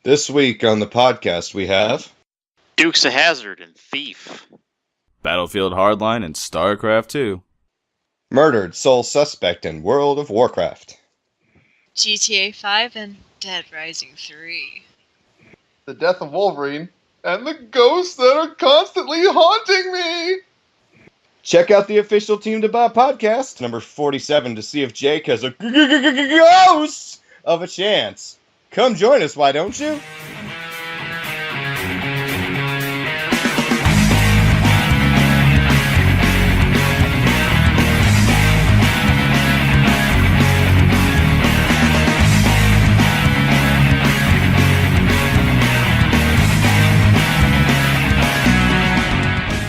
This week on the podcast we have Dukes of Hazzard and Thief. Battlefield Hardline and Starcraft 2. Murdered Sole Suspect in World of Warcraft. GTA 5 and Dead Rising 3. The death of Wolverine, and the ghosts that are constantly haunting me! Check out the official Team D.B.A.H podcast, number 47, to see if Jake has a ghost of a chance. Come join us, why don't you?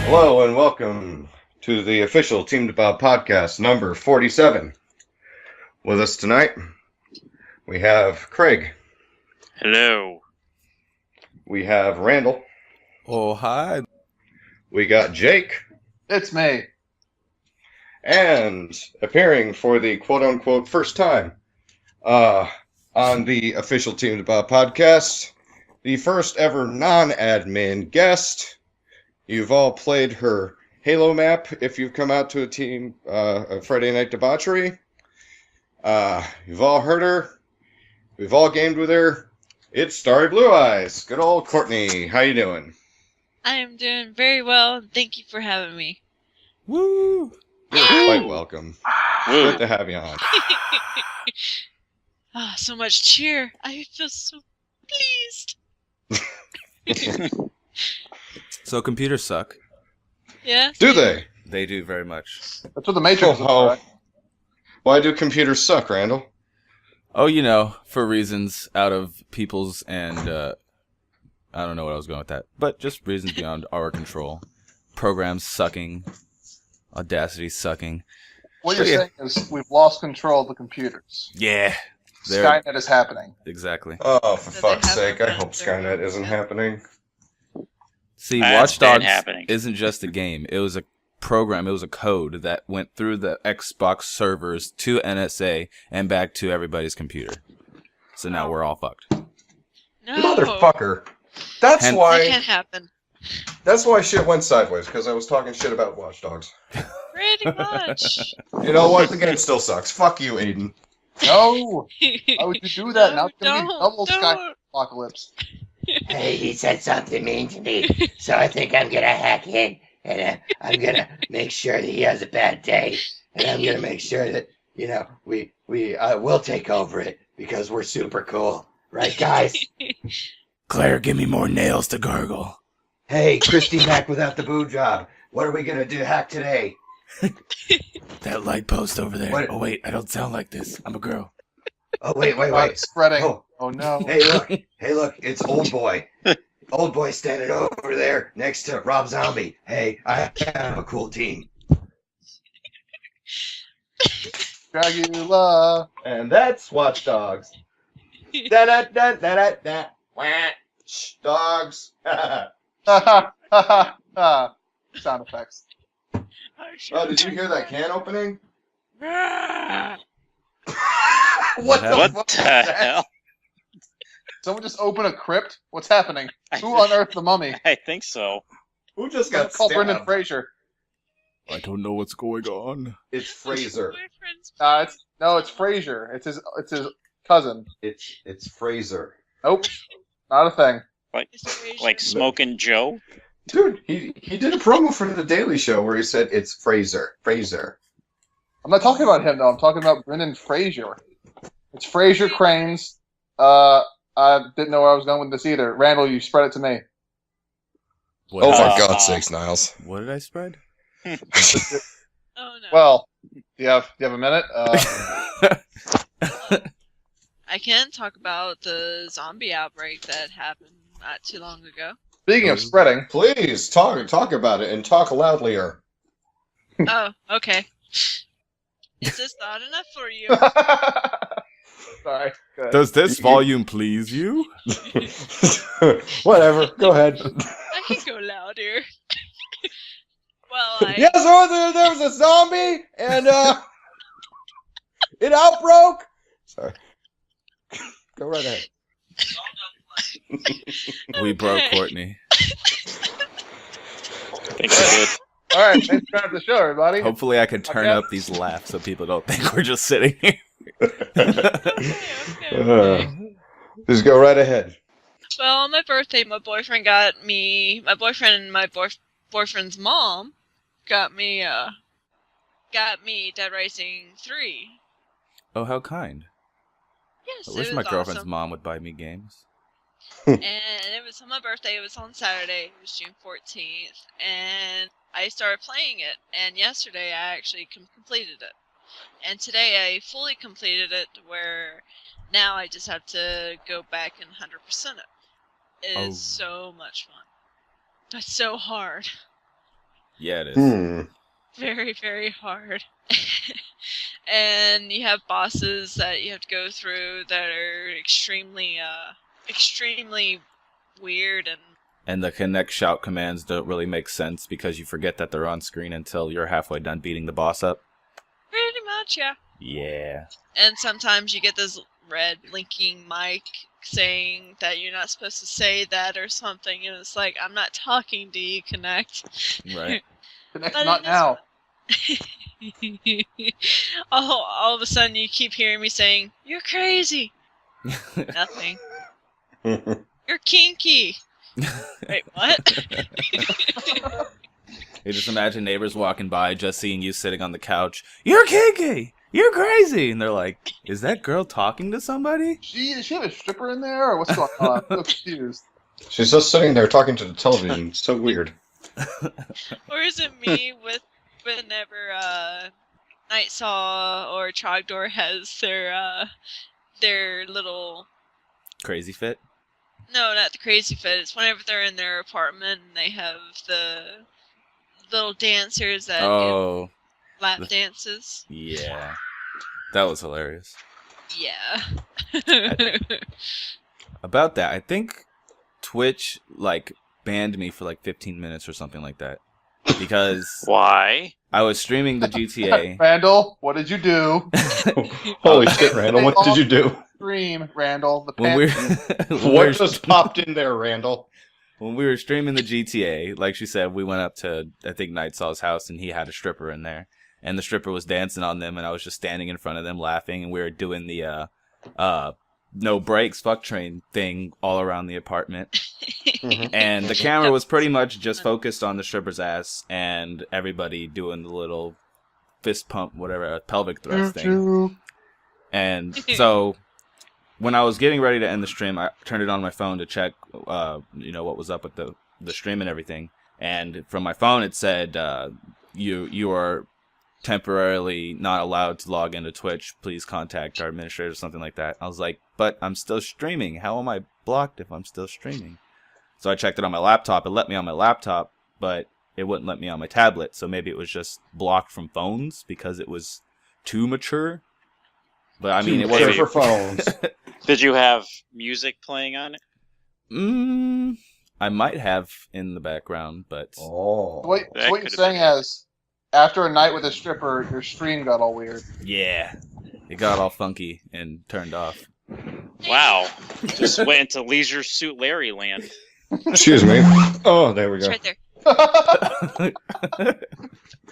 Hello and welcome to the official Team D.B.A.H podcast, number 47. With us tonight, we have Craig. Hello. We have Randall. Oh, hi. We got Jake. It's me. And appearing for the quote-unquote first time on the official Team D.B.A.H podcast, the first ever non-admin guest. You've all played her Halo map if you've come out to a team a Friday Night Debauchery. You've all heard her. We've all gamed with her. It's Starry Blue Eyes. Good old Kortney. How you doing? I am doing very well, and thank you for having me. Woo! You're quite welcome. Woo. Good to have you on. So much cheer. I feel so pleased. So computers suck. Yeah? Do they? They do very much. That's what the Matrix is, right? Why do computers suck, Randall? Oh, you know, for reasons out of people's and, I don't know what I was going with that, but just reasons beyond our control. Programs sucking. Audacity sucking. What you're saying is we've lost control of the computers. Yeah. Skynet is happening. Exactly. Oh, for So they fuck's have sake, a I hope Skynet isn't happening. See, That's Watch been Dogs happening. isn't just a game. It was a program. It was a code that went through the Xbox servers to NSA and back to everybody's computer. So now we're all fucked. No. Motherfucker. That's Hence- That why. can't happen. That's why shit went sideways, because I was talking shit about Watch Dogs. Pretty much. You know what? The game still sucks. Fuck you, Aiden. No! Why would you do that? Now it's going to be Don't, double don't. Skynet apocalypse. Hey, he said something mean to me, so I think I'm gonna hack in, and I'm gonna make sure that he has a bad day, and I'm gonna make sure that, you know, we will take over it, because we're super cool. Right, guys? Claire, give me more nails to gargle. Hey, Christy back without the boo job. What are we gonna do hack today? That light post over there. What? Oh, wait, I don't sound like this. I'm a girl. Oh, wait. It's spreading. Oh. No. Hey, look, it's Old Boy. Old Boy standing over there next to Rob Zombie. Hey, I have a cool team. Dragula. And that's Watch Dogs. Da-da-da-da-da-da. Wah. Shh, dogs. Ha ha ha ha. Sound effects. Oh, did you hear that can opening? What the What fuck the was that? hell? Someone just open a crypt? What's happening? Who unearthed the mummy? I think so. Who just got Call Brendan stabbed? Fraser. I don't know what's going on. It's Fraser. It's Fraser. It's his cousin. It's Fraser. Nope. Not a thing. Like Smoking Joe? Dude, he did a promo for The Daily Show where he said it's Fraser. Fraser. I'm not talking about him though. I'm talking about Brendan Fraser. It's Fraser Cranes. I didn't know where I was going with this either. Randall, you spread it to me. What Oh, did for I- God's sakes, Niles. What did I spread? Oh no. Well, do you have a minute? I can talk about the zombie outbreak that happened not too long ago. Speaking of spreading, Please, talk about it, and talk loudlier. Oh, okay. Is this not enough for you? sorry. Good. Does this volume please you? Whatever, go ahead. I can go louder. Well, Yes, there was a zombie, and it outbroke. Sorry. Go right ahead. We broke Okay. Kortney. I think we did. All right, thanks for coming to the show, everybody. Hopefully I can turn Okay. up these laughs so people don't think we're just sitting here. Okay. Just go right ahead. Well, on my birthday, my boyfriend and my boyfriend's mom got me Dead Rising 3. Oh, how kind. Yes, I wish it my was girlfriend's awesome. mom would buy me games. And it was on my birthday. It was on Saturday. It was June 14th, and I started playing it. And yesterday, I actually completed it. And today, I fully completed it. Where now I just have to go back and 100% it. It is so much fun, but so hard. Yeah, it is. Very, very hard. And you have bosses that you have to go through that are extremely weird And the connect shout commands don't really make sense because you forget that they're on screen until you're halfway done beating the boss up. pretty much, yeah. Yeah. And sometimes you get this red blinking mic saying that you're not supposed to say that or something, and it's like, I'm not talking to you, Connect. Right. Connect But not it is now. all of a sudden you keep hearing me saying, "You're crazy." Nothing. You're kinky. Wait, what? You just imagine neighbors walking by, just seeing you sitting on the couch. You're kinky! You're crazy! And they're like, is that girl talking to somebody? Does she have a stripper in there, or what's going on? I'm so confused. She's just sitting there talking to the television. So weird. Or is it me with whenever Nightsaw or Trogdor has their little... Crazy fit? No, not the crazy fit. It's whenever they're in their apartment and they have the little dancers that Oh, give lap dances. yeah. That was hilarious. Yeah. About that, I think Twitch, banned me for 15 minutes or something like that. Because Why? I was streaming the GTA. Randall, what did you do? Holy shit, Randall! What did you do? Stream, Randall. The When we What just popped in there, Randall? When we were streaming the GTA, like she said, we went up to, I think, Nightsaw's house, and he had a stripper in there. And the stripper was dancing on them, and I was just standing in front of them laughing, and we were doing the no brakes fuck train thing all around the apartment. And the camera was pretty much just focused on the stripper's ass, and everybody doing the little fist pump, whatever, pelvic thrust thing. And so when I was getting ready to end the stream, I turned it on my phone to check, what was up with the stream and everything. And from my phone, it said, you are temporarily not allowed to log into Twitch. Please contact our administrator or something like that. I was like, but I'm still streaming. How am I blocked if I'm still streaming? So I checked it on my laptop. It let me on my laptop, but it wouldn't let me on my tablet. So maybe it was just blocked from phones because it was too mature. But I mean, it wasn't for phones. Did you have music playing on it? I might have in the background, but Oh. What That you're could've saying been- is, after a night with a stripper, your stream got all weird. yeah, it got all funky and turned off. Wow. Just went into Leisure Suit Larry land. Excuse me. Oh, there we It's go. right there.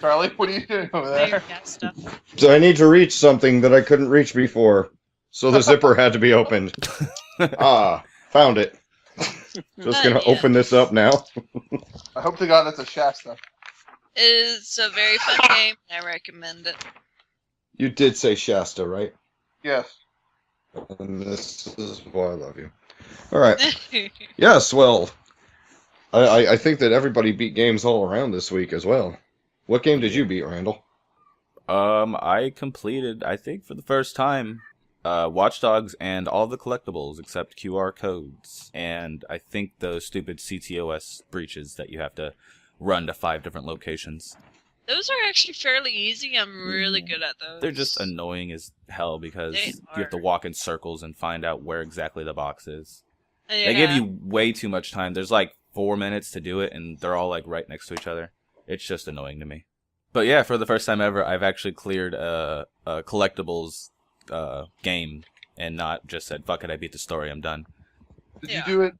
Charlie, what are you doing over There there? got stuff. So I need to reach something that I couldn't reach before. So the zipper had to be opened. Found it. Just gonna Yeah. open this up now. I hope to God that's a Shasta. It's a very fun game. I recommend it. You did say Shasta, right? Yes. And this is why I love you. All right. Yes, well, I think that everybody beat games all around this week as well. What game did you beat, Randall? I completed, I think for the first time, Watch Dogs and all the collectibles except QR codes. And I think those stupid CTOS breaches that you have to run to 5 different locations. Those are actually fairly easy. I'm really good at those. They're just annoying as hell because They you have to are. walk in circles and find out where exactly the box is. Yeah. They give you way too much time. There's 4 minutes to do it, and they're all right next to each other. It's just annoying to me. But yeah, for the first time ever, I've actually cleared a collectibles game and not just said, fuck it, I beat the story, I'm done. Did Yeah. you do it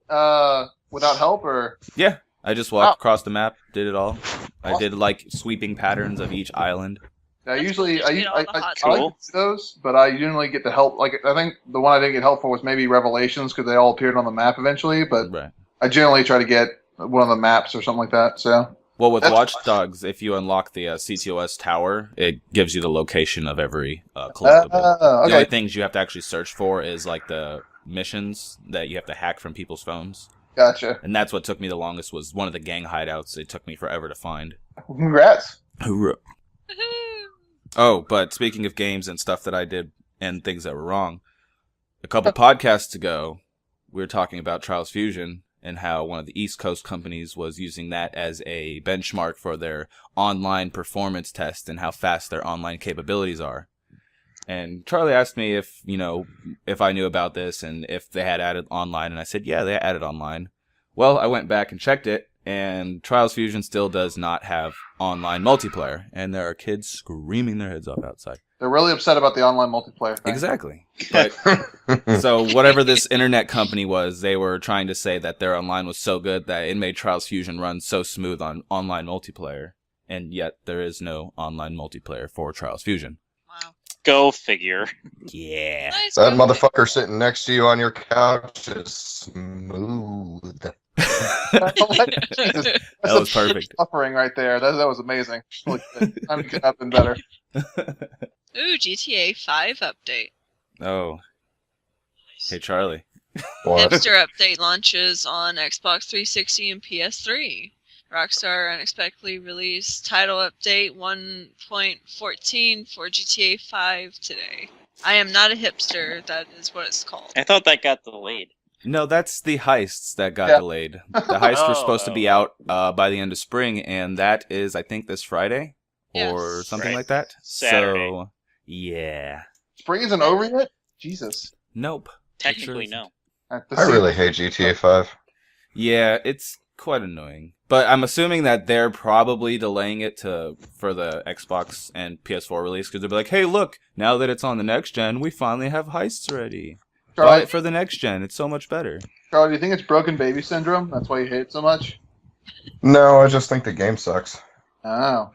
without help or? Yeah, I just walked across the map, did it all. I did like sweeping patterns of each island. I That's usually cool. I, You get all I, the I, hot I like Cool. to do those, but I usually get the help. Like I think the one I didn't get help for was maybe Revelations because they all appeared on the map eventually. But Right. I generally try to get one of the maps or something like that. So Well, with That's- Watch Dogs, if you unlock the CTOS tower, it gives you the location of every collectible. The only okay, things you have to actually search for is like the missions that you have to hack from people's phones. gotcha. And that's what took me the longest, was one of the gang hideouts. It took me forever to find. Congrats. Hoorah. Woohoo! Oh, but speaking of games and stuff that I did and things that were wrong, a couple podcasts ago, we were talking about Trials Fusion and how one of the East Coast companies was using that as a benchmark for their online performance test and how fast their online capabilities are. And Charlie asked me if I knew about this and if they had added online, and I said, yeah, they added online. Well, I went back and checked it, and Trials Fusion still does not have online multiplayer, and there are kids screaming their heads off outside. They're really upset about the online multiplayer thing. Exactly. But so whatever this internet company was, they were trying to say that their online was so good that it made Trials Fusion run so smooth on online multiplayer, and yet there is no online multiplayer for Trials Fusion. Wow. Go figure. Yeah. Nice. That go. motherfucker sitting next to you on your couch is smooth. Jesus, That was perfect. Suffering right there. That was amazing. Holy shit. I could have been better. Ooh, GTA 5 update. Oh. Hey, Charlie. What? Hipster update launches on Xbox 360 and PS3. Rockstar unexpectedly released title update 1.14 for GTA 5 today. I am not a hipster, that is what it's called. I thought that got delayed. No, that's the heists that got Yeah. delayed. The heists were supposed to be Oh. out by the end of spring, and that is, I think, this Friday or Yes. something Right. like that. Saturday. So, yeah. Spring isn't over yet? Jesus. Nope. Technically, Sure. no. The I really hate GTA 5. Yeah, it's quite annoying. But I'm assuming that they're probably delaying it for the Xbox and PS4 release because they'll be like, hey, look, now that it's on the next gen, we finally have heists ready. Buy Charlie, it for the next gen. It's so much better. Charlie, do you think it's broken baby syndrome? That's why you hate it so much? No, I just think the game sucks. Oh.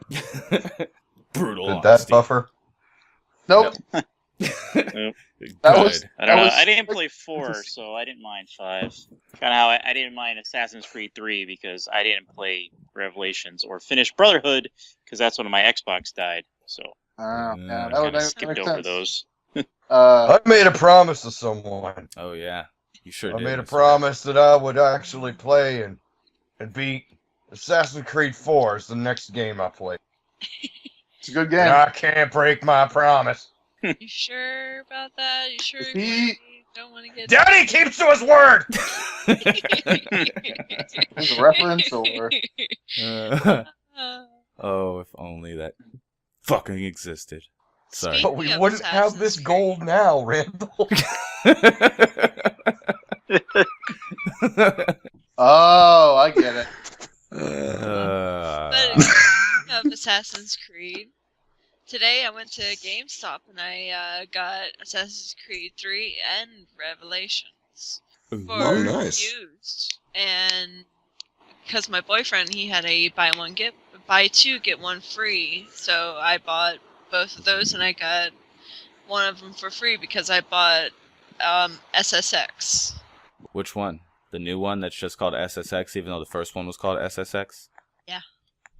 Brutal. Did that honesty. buffer? Nope. Good. That was- I don't know. was- I didn't play 4, so I didn't mind 5. Kind of how I didn't mind Assassin's Creed 3 because I didn't play Revelations or finish Brotherhood because that's when my Xbox died. So Oh, yeah, Mm. that would kind of that skipped makes over sense. those. I made a promise to someone. Oh, yeah. You sure I did. made a Mr. promise that I would actually play and beat Assassin's Creed 4 is the next game I play. It's a good And game. I can't break my promise. You sure about that? You sure He- you don't want to get... Daddy keeps to his word! There's a reference or... Oh, if only that fucking existed. Sorry. But we Speaking of wouldn't have this Assassin's gold now, Randall. Oh, I get it. Uh, But speaking of Assassin's Creed, today I went to GameStop and I got Assassin's Creed 3 and Revelations for Oh, nice. used. And because my boyfriend, he had a buy two get one free, so I bought both of those and I got one of them for free because I bought SSX. which one? The new one that's just called SSX, even though the first one was called SSX?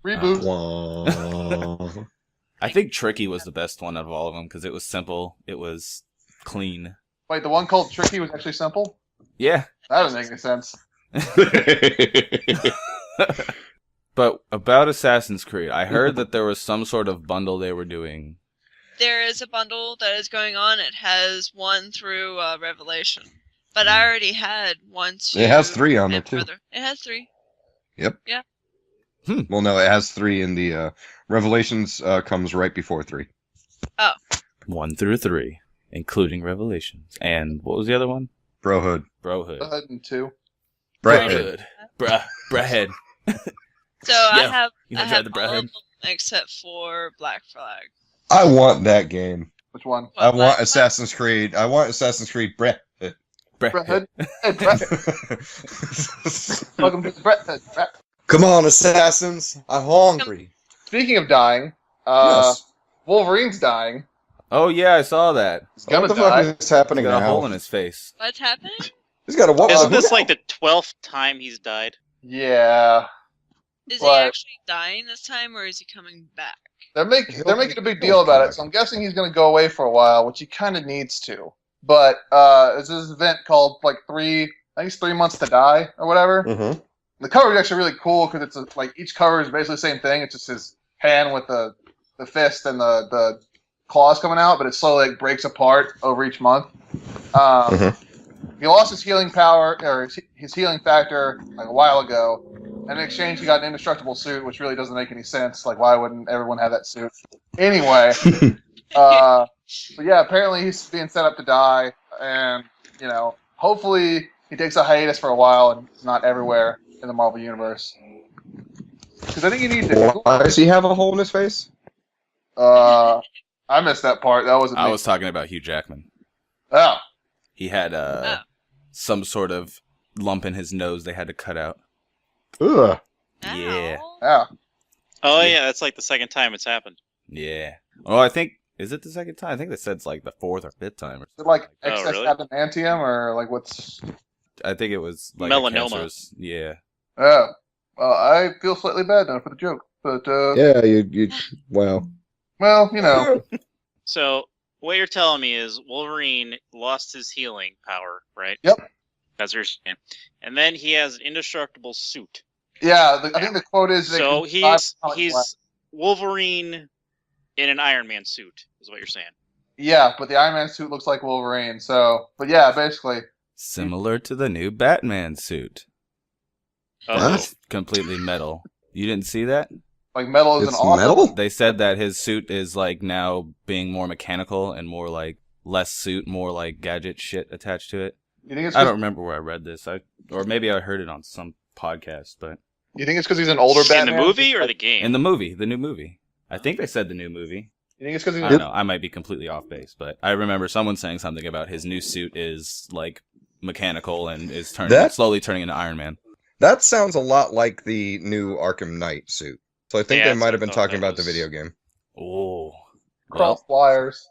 Reboot. I think Tricky was the best one out of all of them because it was simple. It was clean. Wait, the one called Tricky was actually simple? Yeah. That doesn't make any sense. But about Assassin's Creed, I heard that there was some sort of bundle they were doing. There is a bundle that is going on. It has 1 through Revelation. But I already had 1, 2. It has 3 on there, and too. further. It has 3. Well, no, it has 3 in the Revelations comes right before 3. 1 through 3, including Revelations. And what was the other one? Brohood. Brohood. Go ahead and 2. Breadhead. Breadhead. So I Yeah, have you I wanna try have the all of Breadhead? them except for Black Flag. I want that game. Which one? I What, Black want Flag? Assassin's Creed. I want Assassin's Creed Breadhead. Brett Brett Hood. Pitt. Hey, Brett. Welcome to the Brett Hood. Brett. Come on, assassins! I'm hungry. Speaking of dying, Yes. Wolverine's dying. Oh yeah, I saw that. He's What gonna the die. fuck is He's happening got a now? hole in his face. What's happening? He's got a what? Isn't this like the 12th time he's died? Yeah. Is What? he actually dying this time, or is he coming back? They're making a big deal about it, so I'm guessing he's going to go away for a while, which he kind of needs to. But there's this event called I think it's 3 months to die or whatever. Mm-hmm. The cover is actually really cool because it's like each cover is basically the same thing. It's just his hand with the fist and the claws coming out, but it slowly breaks apart over each month. He lost his healing power or his healing factor like a while ago. And in exchange, he got an indestructible suit, which really doesn't make any sense. Like, why wouldn't everyone have that suit? Anyway, but yeah, apparently he's being set up to die, and hopefully he takes a hiatus for a while and is not everywhere in the Marvel universe. Because I think you need to. Why does he have a hole in his face? I missed that part. That wasn't. I me. was talking about Hugh Jackman. Oh, He had some sort of lump in his nose they had to cut out. Ugh. Yeah. Ow. yeah. Oh yeah, that's like the second time it's happened. Yeah. Oh, I think is it the second time? I think they said it's like the 4th or 5th time. Or Is it like Oh, excess really? adamantium or like what's? I think it was like Melanoma. A cancerous, yeah. Oh, well, I feel slightly bad now for the joke, but Yeah, you. Wow. well, So what you're telling me is Wolverine lost his healing power, right? Yep. That's what you're saying. And then he has an indestructible suit. yeah. I think the quote is. they So can survive he's atomic blast. Wolverine in an Iron Man suit, is what you're saying. Yeah, but the Iron Man suit looks like Wolverine. So, but yeah, basically, Similar to the new Batman suit. Uh-oh. What? Completely metal. You didn't see that? like metal is It's an awesome. metal? They said that his suit is like now being more mechanical and more like less suit, more like gadget shit attached to it. You think it's I 'cause- don't remember where I read this. Or maybe I heard it on some podcast, but You think it's because he's an older In Batman? the movie or the game? in the new movie. I think they said the new movie. You think it's because he's I don't know. I might be completely off base, but I remember someone saying something about his new suit is like mechanical and is slowly turning into Iron Man. That sounds a lot like the new Arkham Knight suit. So I think Yeah, they that's might what have I been thought talking that about the was. video game. Oh. cross wires?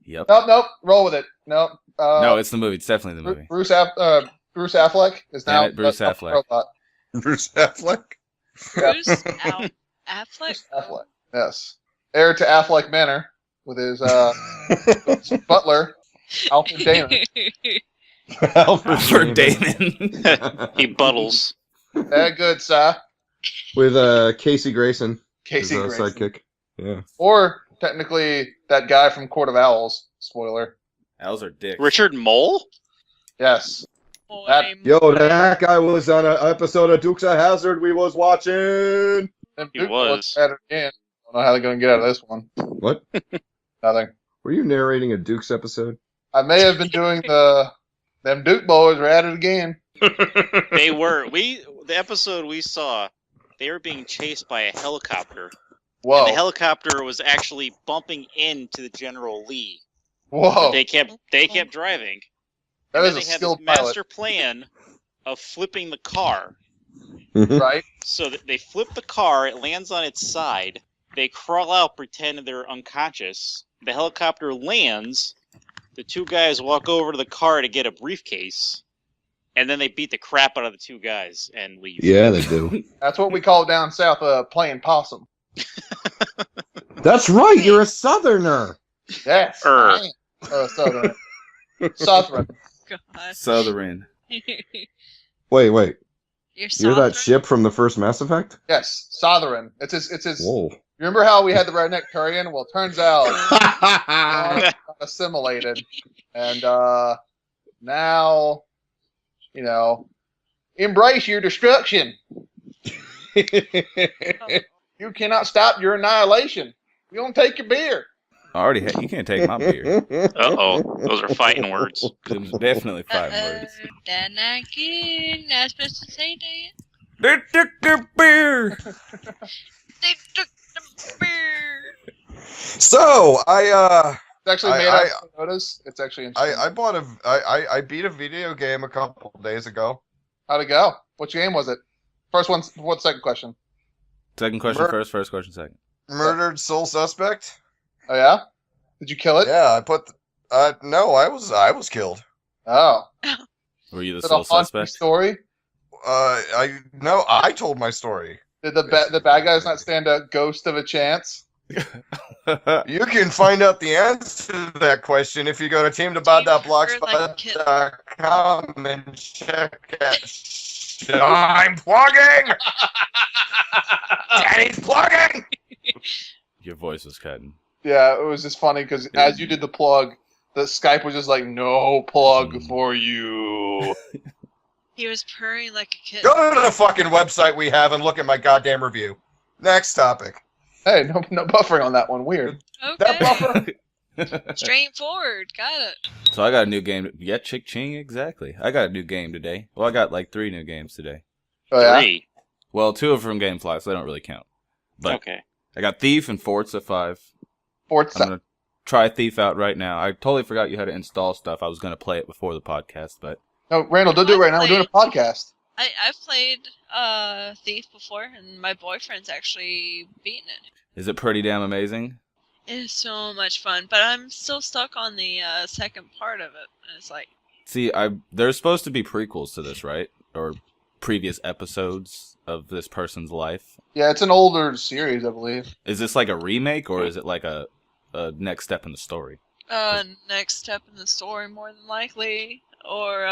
Yep. Nope. Roll with it. Nope. No, it's the movie. It's definitely the movie. Bruce Affleck is now Damn it, Bruce Affleck. robot. Bruce Affleck? Bruce Affleck. Affleck. Yes. Heir to Affleck Manor with his butler, Alfred Damon. For Damon. He buttles. Good, sir. With Casey Grayson. Casey his, Grayson. sidekick. Yeah. Or technically that guy from Court of Owls. Spoiler. Owls are dicks. Richard Mole? Yes. Boy, Yo, that guy was on an episode of Dukes of Hazzard we was watching. Them He Duke was. boys at it again. I don't know how they're going to get out of this one. What? Nothing. Were you narrating a Dukes episode? I may have been doing them Duke boys are at it again. They were. The episode we saw, they were being chased by a helicopter. Whoa. And the helicopter was actually bumping into the General Lee. Whoa. They kept driving. That And is then a they had skilled this pilot, master plan of flipping the car. right? So that they flip the car, it lands on its side. They crawl out, pretend they're unconscious. The helicopter lands. The two guys walk over to the car to get a briefcase. And then they beat the crap out of the two guys and leave. Yeah, they do. That's what we call down south playing possum. That's right, you're a southerner. Yes. Er. Southern. Southern. God. Southern. Wait. You're You're that Southern? ship from the first Mass Effect? Yes, Southern. It's his. Whoa. Remember how we had the redneck Turian? Well, it turns out got assimilated, and now, embrace your destruction. You cannot stop your annihilation. We don't take your beer. You can't take my beer. Uh-oh. Those are fighting words. There's definitely 5 words. That not good. Not supposed to say that. They took the beer. They took the beer. So, I It's actually made out of Toyotas. It's actually interesting. I beat a video game a couple days ago. How'd it go? Which game was it? First one. What? Second question? Second question first. First question second. Murdered sole suspect. Oh yeah. Did you kill it? Yeah, I put. No, I was killed. Oh. Were you the Is it sole a haunting suspect? story? I told my story. Did the bad guys not stand a ghost of a chance? You can find out the answer to that question if you go to team.blogspot.com and check it. I'm plugging! Daddy's plugging! Your voice was cutting. Yeah, it was just funny because as you did the plug, the Skype was just like, no plug for you. He was purring like a kitten. Go to the fucking website we have and look at my goddamn review. Next topic. Hey, no buffering on that one. Weird. That Okay. buffer. Straightforward. Got it. So I got a new game. Yeah, ching, exactly. I got a new game today. Well, I got like 3 new games today. Oh, yeah? 3. Well, 2 of them from GameFly, so they don't really count. But Okay. I got Thief and Forza 5. Forza. I'm going to try Thief out right now. I totally forgot you had to install stuff. I was going to play it before the podcast, but... No, Randall, don't do it right now. We're doing a podcast. I've played Thief before, and my boyfriend's actually beaten it. Is it pretty damn amazing? It is so much fun, but I'm still stuck on the second part of it. And it's like... See, there's supposed to be prequels to this, right? Or previous episodes of this person's life. Yeah, it's an older series, I believe. Is this like a remake, or is it like a next step in the story? Next step in the story, more than likely. Or,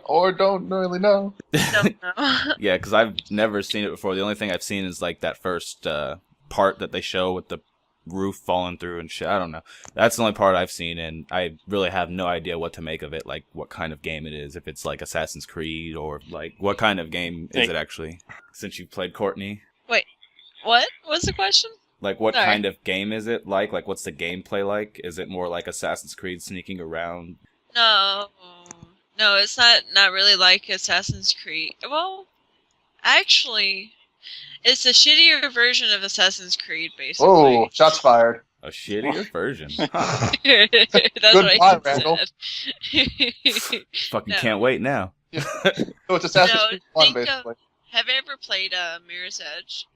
Or don't really know. don't know. Yeah, because I've never seen it before. The only thing I've seen is like that first part that they show with the roof falling through and shit. I don't know. That's the only part I've seen, and I really have no idea what to make of it. Like what kind of game it is. If it's like Assassin's Creed, or like what kind of game is it actually? Since you've played Kortney. Wait, what? What's the question? Like what Sorry. kind of game is it like? Like what's the gameplay like? Is it more like Assassin's Creed sneaking around? No, it's not really like Assassin's Creed. Well, actually, it's a shittier version of Assassin's Creed, basically. Oh, shots fired. A shittier version. That's Good what buy, I Randall. said. Fucking No. can't wait now. So it's Assassin's No, Creed 1, think of- basically. Have you ever played Mirror's Edge?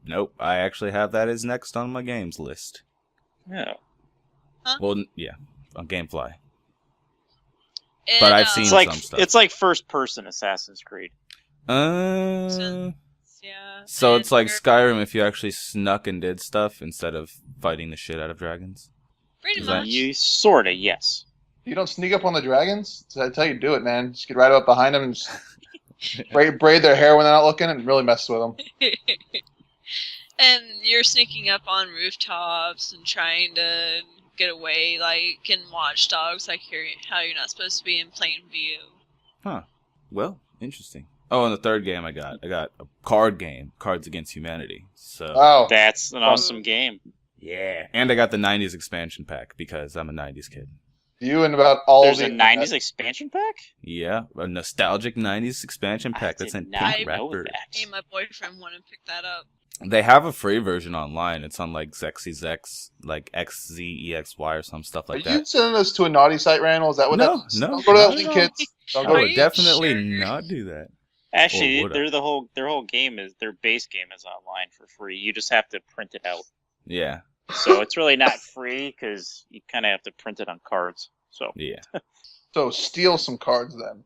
Nope. I actually have that as next on my games list. Yeah. Well, yeah, on GameFly. And, But I've seen It's like some stuff. it's like first person Assassin's Creed. Yeah. So and it's like you're- Skyrim if you actually snuck and did stuff instead of fighting the shit out of dragons. Pretty is that- much. You sorta, yes. You don't sneak up on the dragons? That's how you do it, man. Just get right up behind them and just braid their hair when they're not looking and really mess with them. And you're sneaking up on rooftops and trying to get away, like in Watch Dogs, like how you're not supposed to be in plain view. Huh. Well, interesting. Oh, and the third game I got a card game, Cards Against Humanity. So Oh, That's an awesome game. yeah, and I got the '90s expansion pack because I'm a '90s kid. you and about all There's the a 90s expansion pack? Yeah, a nostalgic '90s expansion pack I that's did in not pink know wrapper. that. Me and my boyfriend want to pick that up. They have a free version online. It's on like XeX, like XZEXY or some stuff Are like you that. sending us to a naughty site, Randall? Is that what No, that's? no, Don't go to that not link, at all. kids. Don't I go Are to would you definitely sure? not do that. Actually, Or would I? their whole game is their base game is online for free. You just have to print it out. Yeah, So it's really not free because you kind of have to print it on cards. So yeah. So steal some cards then.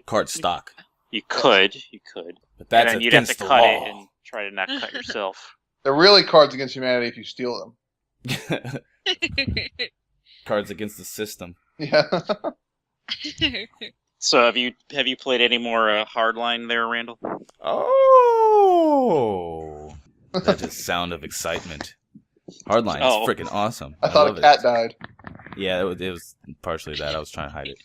Card stock, you could, but and that's then you'd have against to the cut law. it and try to not cut yourself. They're really cards against humanity if you steal Cards against the system. them. Yeah. So have you played any more Hardline there, Randall? Oh, that is sound of excitement. Hardline is Oh. freaking awesome. I thought love a cat it. died. Yeah, it was partially that. I was trying to hide it.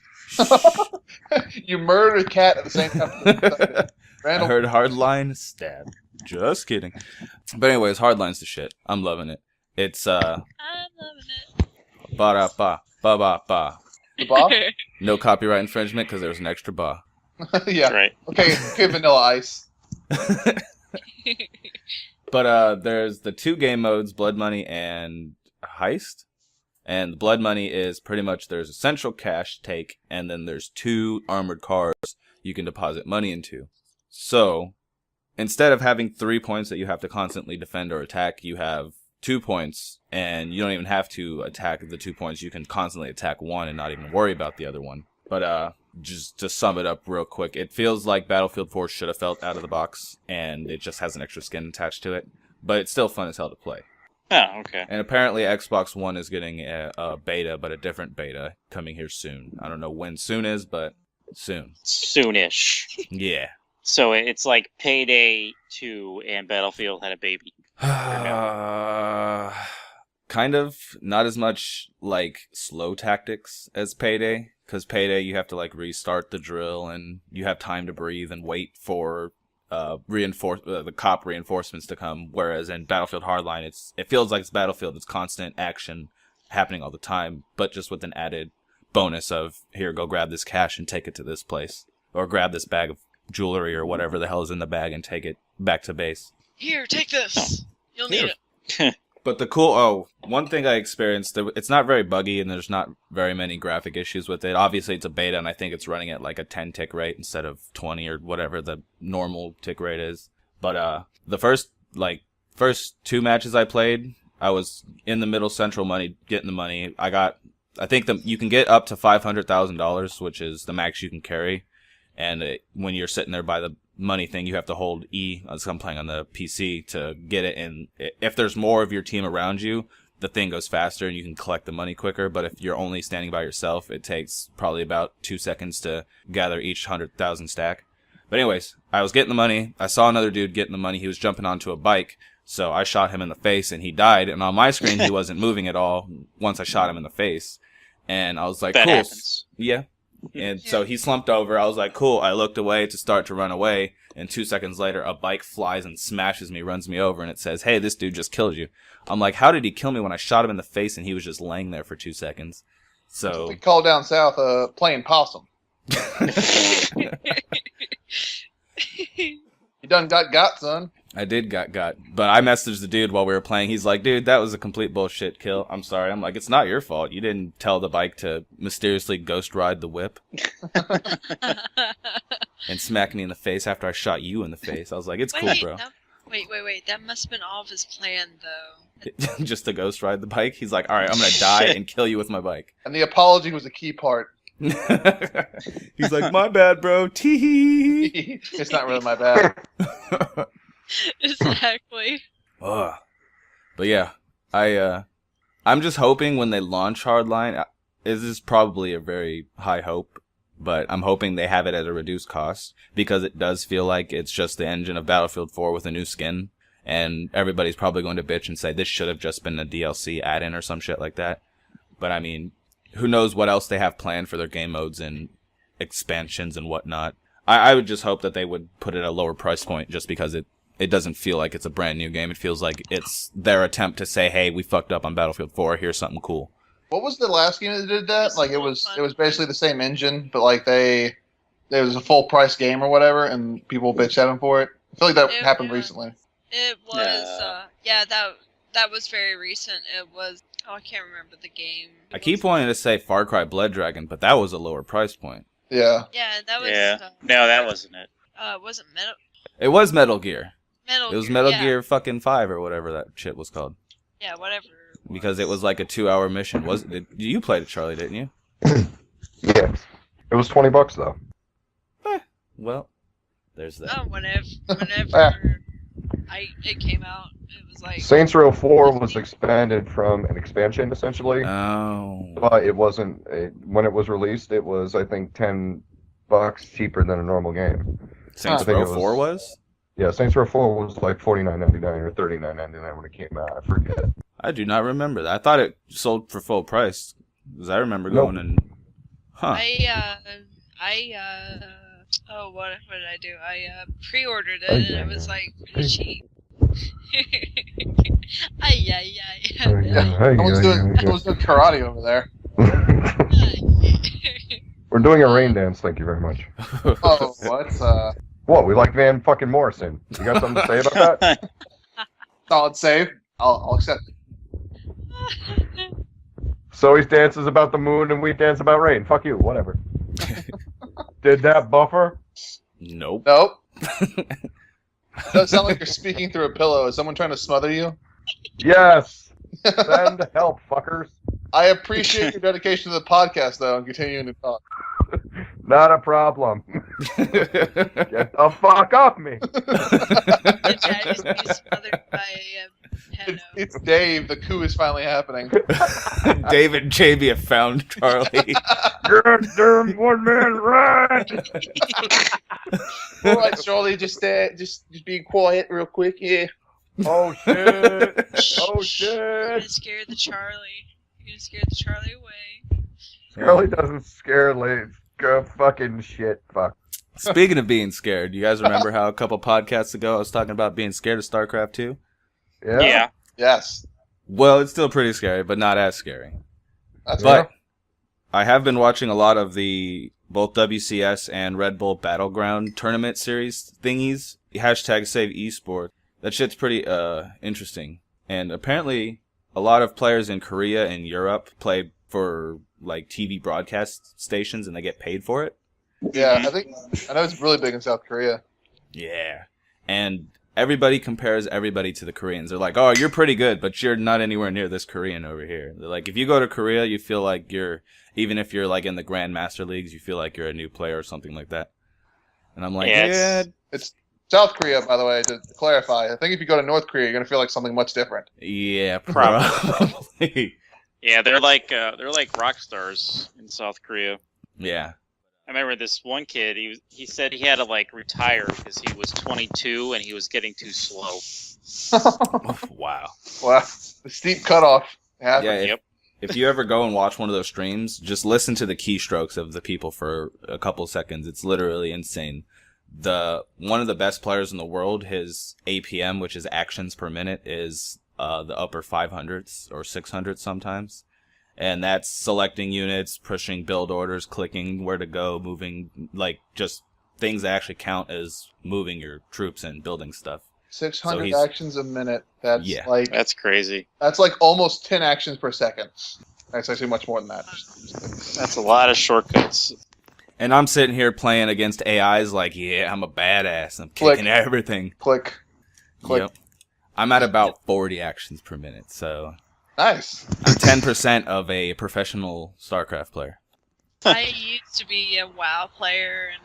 You murdered a cat at the same time. I Randall, heard Hardline stab. Just kidding. But anyways, Hardline's the shit. I'm loving it. It's I'm loving ba-da-ba, ba-ba-ba. the Bob? No copyright infringement because there was an extra ba. Yeah. Right. Okay, Vanilla Ice. But there's the 2 game modes, Blood Money and Heist. And the blood money is pretty much there's a central cash take, and then there's 2 armored cars you can deposit money into. So, instead of having 3 points that you have to constantly defend or attack, you have 2 points, and you don't even have to attack the 2 points. You can constantly attack one and not even worry about the other one. But just to sum it up real quick, it feels like Battlefield 4 should have felt out of the box, and it just has an extra skin attached to it. But it's still fun as hell to play. Oh, okay. And apparently Xbox One is getting a beta, but a different beta coming here soon. I don't know when soon is, but soon. Soonish. Yeah. So it's like Payday 2 and Battlefield had a baby. Kind of. Not as much like slow tactics as Payday. Because Payday, you have to like restart the drill, and you have time to breathe and wait for the cop reinforcements to come. Whereas in Battlefield Hardline, it feels like it's Battlefield. It's constant action happening all the time, but just with an added bonus of, here, go grab this cash and take it to this place, or grab this bag of jewelry or whatever the hell is in the bag and take it back to base. Here, take this. You'll need it. But one thing I experienced, it's not very buggy and there's not very many graphic issues with it. Obviously, it's a beta, and I think it's running at like a 10 tick rate instead of 20 or whatever the normal tick rate is. But the first 2 matches I played, I was in the middle central money, getting the money. I think you can get up to $500,000, which is the max you can carry. And when you're sitting there by the money thing, you have to hold E, as I'm playing on the PC, to get it. And if there's more of your team around you, the thing goes faster and you can collect the money quicker. But if you're only standing by yourself, it takes probably about 2 seconds to gather each 100,000 stack. But anyways, I was getting the money. I saw another dude getting the money. He was jumping onto a bike. So I shot him in the face and he died. And on my screen, he wasn't moving at all once I shot him in the face. And I was like, that cool. Happens. Yeah. And so he slumped over. I was like, cool. I looked away to start to run away. And 2 seconds later, a bike flies and smashes me, runs me over. And it says, hey, this dude just killed you. I'm like, how did he kill me when I shot him in the face and he was just laying there for 2 seconds? So We call down south playing possum. You done got, son. I did got. But I messaged the dude while we were playing. He's like, dude, that was a complete bullshit kill. I'm sorry. I'm like, it's not your fault. You didn't tell the bike to mysteriously ghost ride the whip and smack me in the face after I shot you in the face. I was like, it's cool, bro. Wait. That must have been all of his plan, though. Just to ghost ride the bike? He's like, all right, I'm going to die and kill you with my bike. And the apology was a key part. He's like, my bad, bro. Tee. It's not really my bad. Exactly. But yeah, I'm just hoping when they launch Hardline, this is probably a very high hope, but I'm hoping they have it at a reduced cost, because it does feel like it's just the engine of Battlefield 4 with a new skin, and everybody's probably going to bitch and say this should have just been a DLC add-in or some shit like that. But I mean, who knows what else they have planned for their game modes and expansions and whatnot. I would just hope that they would put it at a lower price point, just because it doesn't feel like it's a brand new game. It feels like it's their attempt to say, hey, we fucked up on Battlefield 4, here's something cool. What was the last game that did that? Like, it was basically the same engine, but like there was a full price game or whatever, and people bitched at them for it. I feel like that happened recently. It was, that was very recent. It was, I can't remember the game. I keep wanting to say Far Cry Blood Dragon, but that was a lower price point. Yeah. Yeah, that was. Yeah. No, that wasn't it. Wasn't Metal. It was Metal Gear. It was Metal Gear fucking 5 or whatever that shit was called. Yeah, whatever. Because it was like a 2-hour mission. You played it, Charlie, didn't you? Yeah. It was $20 though. Well, there's that. Oh, whenever it came out, it was like Saints Row 4 was expanded from an expansion essentially. Oh. But it wasn't. When it was released, it was I think $10 cheaper than a normal game. Saints Row 4 was? Yeah, Saints Row 4 was like $49.99 or $39.99 when it came out. I forget. I do not remember that. I thought it sold for full price. Because I remember going and... Huh. what did I do? I pre-ordered it, and it was like pretty cheap. Someone's doing karate over there. We're doing a rain dance, thank you very much. Oh, what? What, we like Van fucking Morrison. You got something to say about that? Solid save. I'll accept it. So he dances about the moon and we dance about rain. Fuck you, whatever. Did that buffer? Nope. Nope. Does sound like you're speaking through a pillow. Is someone trying to smother you? Yes. Send help, fuckers. I appreciate your dedication to the podcast, though, and continuing to talk. Not a problem. Get the fuck off me. Did Daddy's be smothered by a pedo? It's Dave. The coup is finally happening. David and JB have found Charlie. Goddamn one-man ride. All right, Charlie, just be quiet real quick, yeah. Oh, shit. Oh, You're shit. gonna scare the Charlie. You're gonna scare the Charlie away. Charlie doesn't scare Lee. Go fucking shit, fuck. Speaking of being scared, you guys remember how a couple podcasts ago I was talking about being scared of Starcraft 2? Yeah. Yes. Well, it's still pretty scary, but not as scary. That's But fair. I have been watching a lot of the both WCS and Red Bull Battleground tournament series thingies. Hashtag save esports. That shit's pretty interesting. And apparently a lot of players in Korea and Europe play for like TV broadcast stations and they get paid for it. Yeah, I know it's really big in South Korea. Yeah. And everybody compares everybody to the Koreans. They're like, oh, you're pretty good, but you're not anywhere near this Korean over here. They're like, if you go to Korea, you feel like even if you're like in the Grandmaster Leagues, you feel like you're a new player or something like that. And I'm like, Yeah, It's South Korea, by the way, to clarify. I think if you go to North Korea, you're going to feel like something much different. yeah, Probably. probably. Yeah, they're like rock stars in South Korea. Yeah. I remember this one kid. He said he had to like retire because he was 22 and he was getting too slow. Wow. Wow. The steep cutoff happened. Yeah, Yep. if you ever go and watch one of those streams, just listen to the keystrokes of the people for a couple seconds. It's literally insane. One of the best players in the world, his APM, which is actions per minute, is the upper 500s or 600s sometimes. And that's selecting units, pushing build orders, clicking where to go, moving, like just things that actually count as moving your troops and building stuff. 600 So actions a minute. That's Yeah. That's crazy. that's like almost 10 actions per second. That's actually much more than that. That's a lot of shortcuts. And I'm sitting here playing against AIs like, yeah, I'm a badass. I'm Click. kicking everything. Click. Yep. I'm at about 40 actions per minute, so Nice. I'm 10% of a professional StarCraft player. I used to be a WoW player, and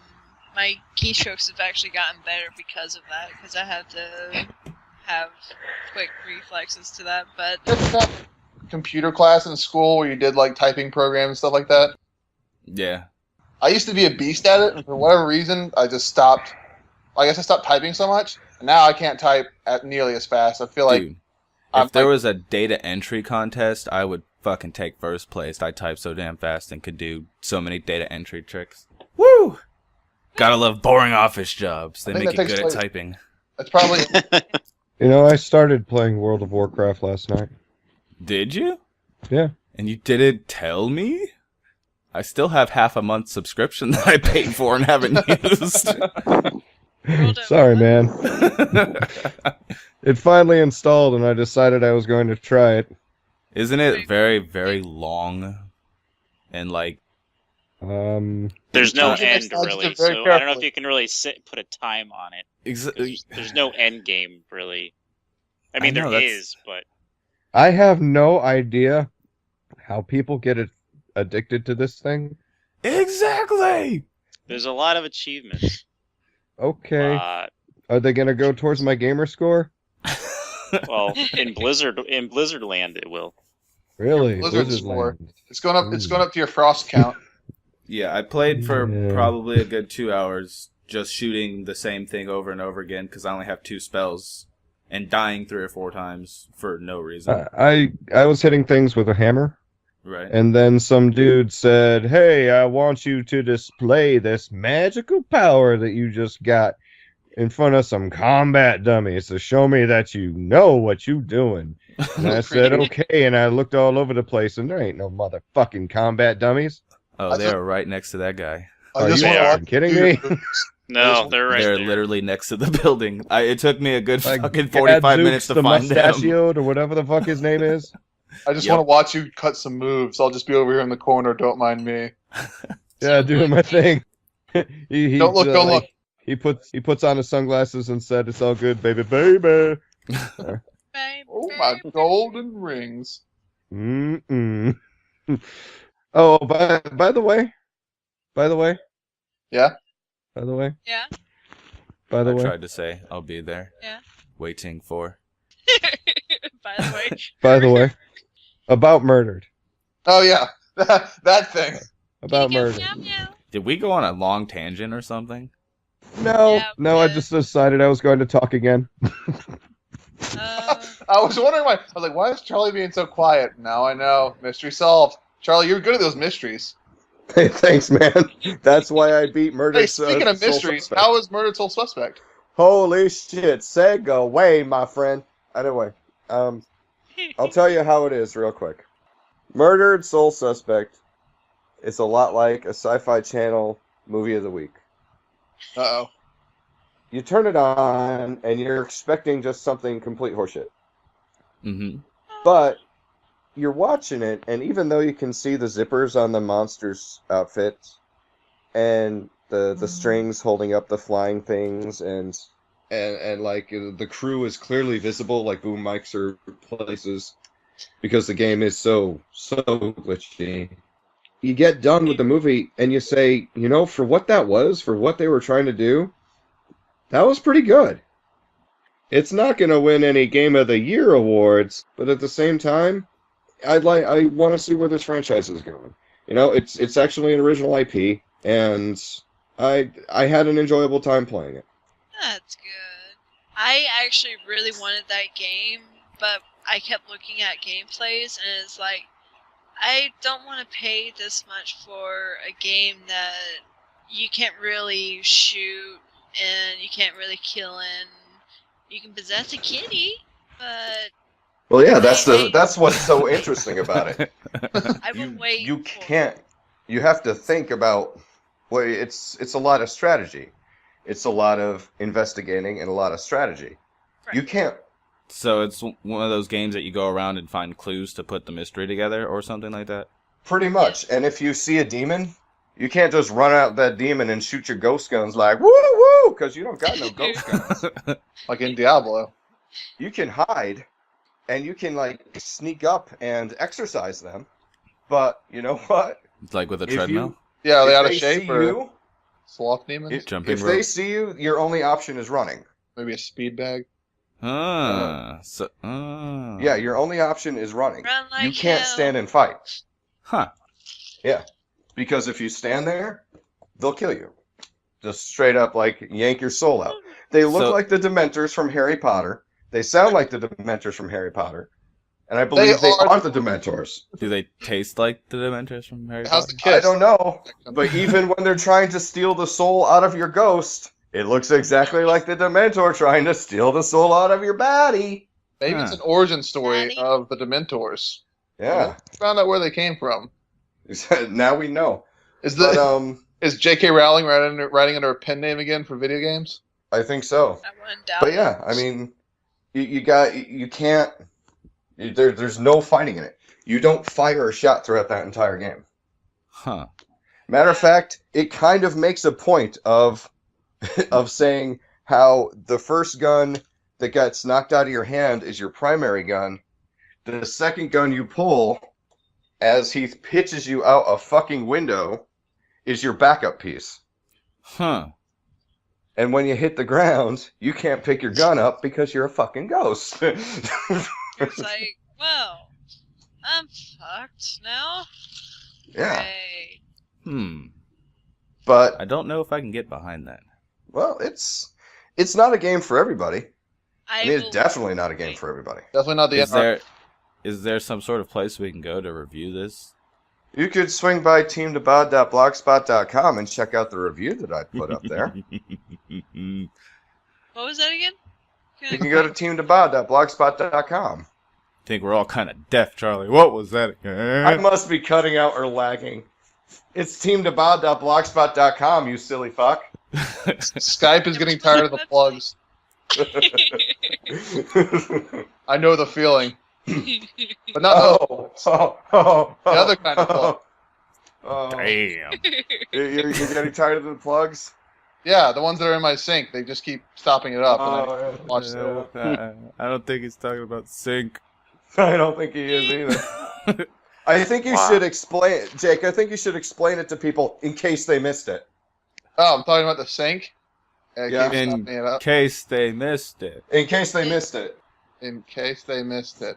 my keystrokes have actually gotten better because of that, because I had to have quick reflexes to that, but That's that computer class in school where you did like typing programs and stuff like that. Yeah. I used to be a beast at it, and for whatever reason, I just stopped. I guess I stopped typing so much, and now I can't type at nearly as fast. I feel like Dude, I'm if there like- was a data entry contest, I would fucking take first place. I type so damn fast and could do so many data entry tricks. Woo! Gotta love boring office jobs. They I think make you that takes good place- at typing. that's probably You know, I started playing World of Warcraft last night. Did you? Yeah. And you didn't tell me? I still have half a month subscription that I paid for and haven't used. World of Sorry, what? man. It finally installed, and I decided I was going to try it. Isn't it very, very long? And like, There's no Usually end it's not really, just very so I don't know if carefully. you can really put a time on it. ex- There's no end game really. I mean, know, there that's- is, but I have no idea how people get addicted to this thing. exactly. there's a lot of achievements. Okay. Uh, Are they going to go towards my gamer score? well, in Blizzard Land, it will. Really? Blizzard Blizzard score. Land. it's going up. It's going up to your frost count. Yeah, I played for Yeah. probably a good 2 hours just shooting the same thing over and over again because I only have 2 spells and dying 3 or 4 times for no reason. I was hitting things with a hammer, Right? and then some dude said, "Hey, I want you to display this magical power that you just got in front of some combat dummies to show me that you know what you doing." And I said, "Okay," and I looked all over the place, and there ain't no motherfucking combat dummies. Oh, they are right next to that guy. I Are just you wanna fucking watch kidding you- me? No, they're right They're there. literally next to the building. It took me a good Like fucking 45 Gadzooks minutes to the find them. mustachioed or whatever the fuck his name is. I just Yep. want to watch you cut some moves. I'll just be over here in the corner. Don't mind me. Yeah, doing my thing. Don't look. Don't look. He puts on his sunglasses and said, "It's all good, baby, baby." Oh my golden rings. Mm-mm. Oh, by the way. Yeah. By the way. Yeah. By the I way. tried to say I'll be there. Yeah. Waiting for. By the way. By the way. About murdered. Oh yeah, that thing. About Meow, murdered. meow, meow. Did we go on a long tangent or something? No, Yeah, no, I good. just decided I was going to talk again. I was wondering why. I was like, why is Charlie being so quiet? Now I know. Mystery solved. Charlie, you're good at those mysteries. Hey, thanks, man. That's why I beat Murder. Hey, speaking of mysteries, how is Murdered Soul Suspect? Holy shit! Segue, my friend. Anyway, I'll tell you how it is real quick. Murdered Soul Suspect is a lot like a Sci-Fi Channel movie of the week. Uh-oh. You turn it on, and you're expecting just something complete horseshit. Mm-hmm. But you're watching it, and even though you can see the zippers on the monster's outfits, and the strings holding up the flying things, and like the crew is clearly visible, like boom mics or places, because the game is so glitchy. You get done with the movie, and you say, you know, for what that was, for what they were trying to do, that was pretty good. It's not going to win any Game of the Year awards, but at the same time, I want to see where this franchise is going. You know, it's actually an original IP, and I had an enjoyable time playing it. That's good. I actually really wanted that game, but I kept looking at gameplays, and it's like, I don't want to pay this much for a game that you can't really shoot, and you can't really kill in. You can possess a kitty, but Well, yeah, that's what's so interesting about it. I would wait. You for- can't. You have to think about. Well, it's a lot of strategy. It's a lot of investigating and a lot of strategy. Right. You can't. So it's one of those games that you go around and find clues to put the mystery together or something like that? Pretty much. And if you see a demon, you can't just run out that demon and shoot your ghost guns like, woo, woo, because you don't got no ghost guns. Like in Diablo. You can hide, and you can, like, sneak up and exercise them. But, you know what? It's like with a If treadmill? Yeah, are they If out of see shape or you, sloth demons? Jumping if rope? they see you, your only option is running. Maybe a speed bag? Yeah, your only option is running. Run like You can't hell. stand and fight. Huh. Yeah. Because if you stand there, they'll kill you. Just straight up, like, yank your soul out. They look So- like the Dementors from Harry Potter. They sound like the Dementors from Harry Potter. And I believe they are the Dementors. Do they taste like the Dementors from Harry How's Potter? the kiss? I don't know. But even when they're trying to steal the soul out of your ghost, it looks exactly like the Dementor trying to steal the soul out of your body. Maybe it's Huh. an origin story Daddy? of the Dementors. Yeah. Found out where they came from. Now we know. Is But, the is J.K. Rowling writing under a pen name again for video games? I think so. I wouldn't doubt But yeah, I mean, you can't. There's no fighting in it. You don't fire a shot throughout that entire game. Huh. Matter of fact, it kind of makes a point of saying how the first gun that gets knocked out of your hand is your primary gun. The second gun you pull, as he pitches you out a fucking window, is your backup piece. Huh. And when you hit the ground, you can't pick your gun up because you're a fucking ghost. It's like, well, I'm fucked now. Yeah. Great. But I don't know if I can get behind that. well, it's not a game for everybody. I mean, will- it's definitely not a game for everybody. Definitely not the Is there some sort of place we can go to review this? You could swing by teamdb.blogspot.com and check out the review that I put up there. What was that again? You can go to teamdb.blogspot.com. Think we're all kind of deaf, Charlie. What was that again? I must be cutting out or lagging. It's teamdb.blogspot.com, you silly fuck. Skype is getting tired of the plugs. I know the feeling. But not those. The other kind of plug. Damn. You're getting tired of the plugs? Yeah, the ones that are in my sink. They just keep stopping it up. And I Oh, watch the I don't think he's talking about sync. I don't think he is either. I think you should explain it, Jake. I think you should explain it to people in case they missed it. Oh, I'm talking about the sink. Yeah. In case they missed it. In case they missed it. In case they missed it.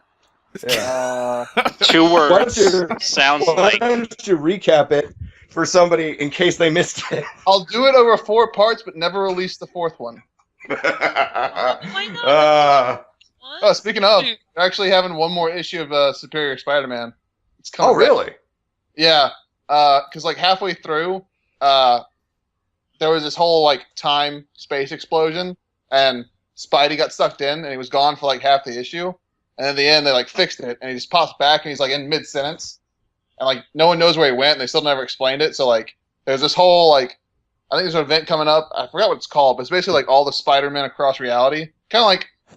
Yeah. 2 Why words. don't you, Sounds why like. don't you recap it for somebody in case they missed it? I'll do it over 4 parts, but never release the 4th one. Why not? What? Oh, speaking of, they're actually having one more issue of Superior Spider-Man. It's coming. Oh, really? Yeah, because like halfway through, there was this whole like time space explosion, and Spidey got sucked in, and he was gone for like half the issue. And at the end, they like fixed it, and he just pops back, and he's like in mid sentence, and like no one knows where he went, and they still never explained it. So like, there's this whole like, I think there's an event coming up. I forgot what it's called, but it's basically like all the Spider-Men across reality, kind of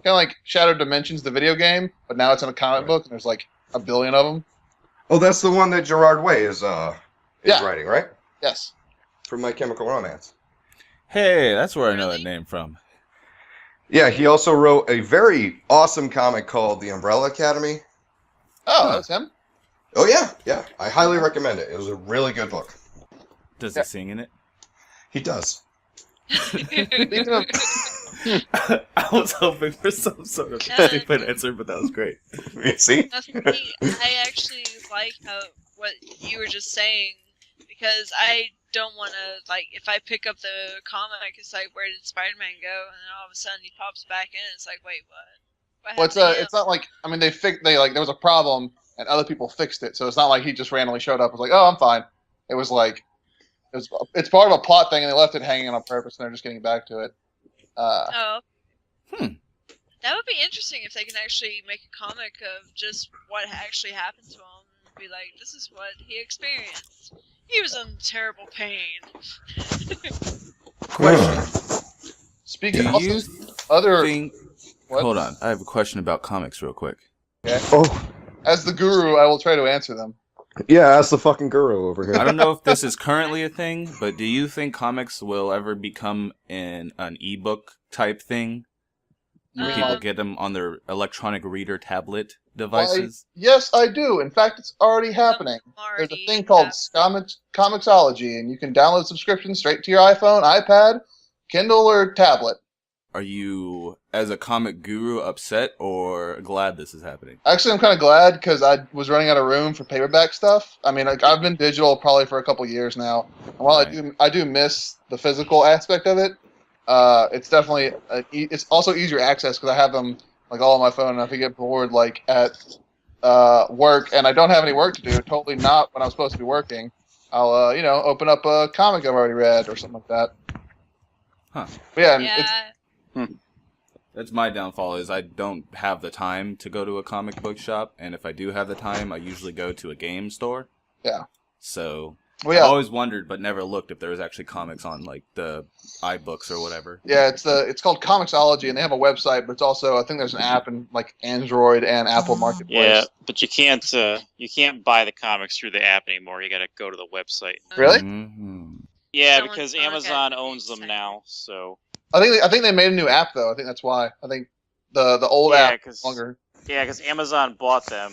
like Shattered Dimensions, the video game, but now it's in a comic book, and there's like a billion of them. Oh, that's the one that Gerard Way is writing, right? Yes. From My Chemical Romance. Hey, that's where I know that name from. Yeah, he also wrote a very awesome comic called The Umbrella Academy. Oh, that's him? Oh, yeah. I highly recommend it. It was a really good book. Does he sing in it? He does. Speaking of, I was hoping for some sort of stupid answer, but that was great. See? I actually like what you were just saying, because I don't want to, like, if I pick up the comic, it's like, where did Spider-Man go? And then all of a sudden he pops back in, it's like, wait, what? well, it's not like, I mean, there was a problem, and other people fixed it, so it's not like he just randomly showed up and was like, oh, I'm fine. It was like, it's part of a plot thing, and they left it hanging on purpose, and they're just getting back to it. That would be interesting if they can actually make a comic of just what actually happened to him, and be like, this is what he experienced. He was in terrible pain. Question. Speaking Do of you other... think... What? Hold on. I have a question about comics real quick. Okay. Oh, As the guru, I will try to answer them. yeah, that's the fucking guru over here. I don't know if this is currently a thing, but do you think comics will ever become an ebook type thing? Where people get them on their electronic reader tablet devices? Yes, I do. In fact, it's already happening. There's a thing called Comixology, and you can download subscriptions straight to your iPhone, iPad, Kindle, or tablet. Are you, as a comic guru, upset or glad this is happening? Actually, I'm kind of glad because I was running out of room for paperback stuff. I mean, like, I've been digital probably for a couple years now. And while I do miss the physical aspect of it, it's definitely it's also easier access because I have them like all on my phone. And if I get bored like at work and I don't have any work to do, totally not when I'm supposed to be working, I'll open up a comic I've already read or something like that. Huh? But yeah, Yeah. That's my downfall. Is I don't have the time to go to a comic book shop, and if I do have the time, I usually go to a game store. Yeah. So. Well, yeah. I've always wondered, but never looked if there was actually comics on like the iBooks or whatever. Yeah, it's called Comixology, and they have a website, but it's also I think there's an app in like Android and Apple Marketplace. Yeah, but you can't buy the comics through the app anymore. You got to go to the website. Really? Mm-hmm. Yeah, Someone's because gonna Amazon get owns them excited. now. So I think they made a new app though. I think that's why. I think the old Yeah, app 'cause- is longer. yeah, because Amazon bought them,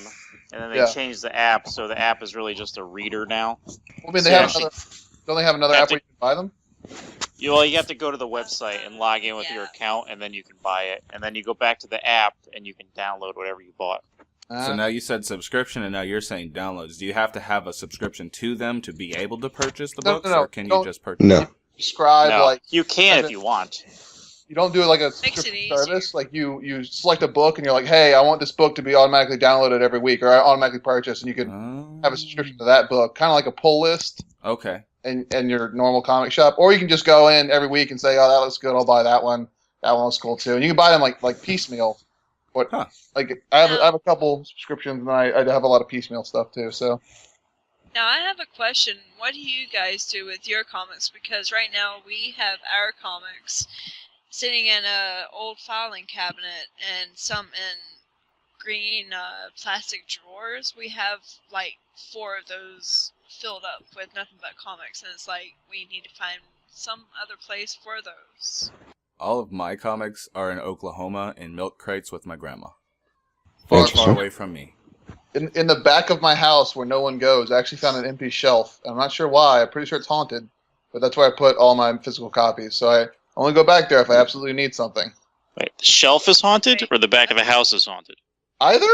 and then they Yeah. changed the app, so the app is really just a reader now. I mean, they So have actually- don't they have another have app to- where you can buy them? You have to go to the website and log in with your Yeah. account, and then you can buy it. And then you go back to the app, and you can download whatever you bought. So now you said subscription, and now you're saying downloads. Do you have to have a subscription to them to be able to purchase the No, books, no, or can you don't- just purchase? No. subscribe No, like you can as if a- you want. you don't do it like a Makes it subscription easier. service. Like you select a book and you're like, hey, I want this book to be automatically downloaded every week or I automatically purchase, and you can have a subscription to that book, kind of like a pull list Okay. in your normal comic shop. Or you can just go in every week and say, oh, that looks good, I'll buy that one. That one looks cool too. And you can buy them like piecemeal. But Huh. like I have a couple subscriptions and I have a lot of piecemeal stuff too. So Now, I have a question. What do you guys do with your comics? Because right now we have our comics sitting in a old filing cabinet and some in green plastic drawers. We have like 4 of those filled up with nothing but comics, and it's like we need to find some other place for those. All of my comics are in Oklahoma in milk crates with my grandma. Far, Far away from me. In the back of my house where no one goes, I actually found an empty shelf. I'm not sure why. I'm pretty sure it's haunted, but that's where I put all my physical copies. So I only go back there if I absolutely need something. Wait, the shelf is haunted, or the back of the house is haunted? Either?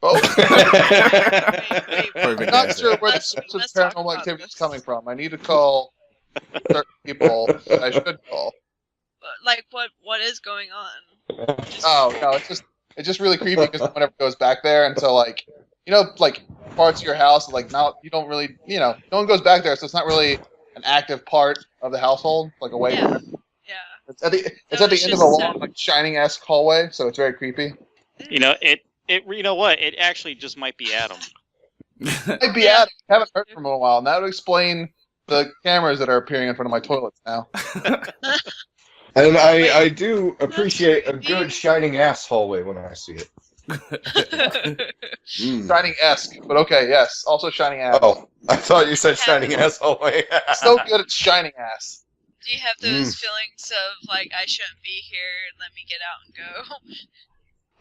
Both? Wait. I'm Perfect not answer. sure where the Let's source of talk paranormal about activity is this. coming from. I need to call certain people that I should call. Like what is going on? Oh no, it's just really creepy because no one ever goes back there until like like parts of your house like now you don't really no one goes back there, so it's not really an active part of the household like away from it. Yeah. It's at the So end it's of a just, long like shining-esque hallway, so it's very creepy. You know, you know what? It actually just might be Adam. Might be Adam. I haven't heard from him in a while, and that would explain the cameras that are appearing in front of my toilets now. And I do appreciate a good shining ass hallway when I see it. Shining-esque, but okay, yes, also shining ass. Oh, I thought you said shining ass hallway. So good at shining ass. Do you have those feelings of like I shouldn't be here and let me get out and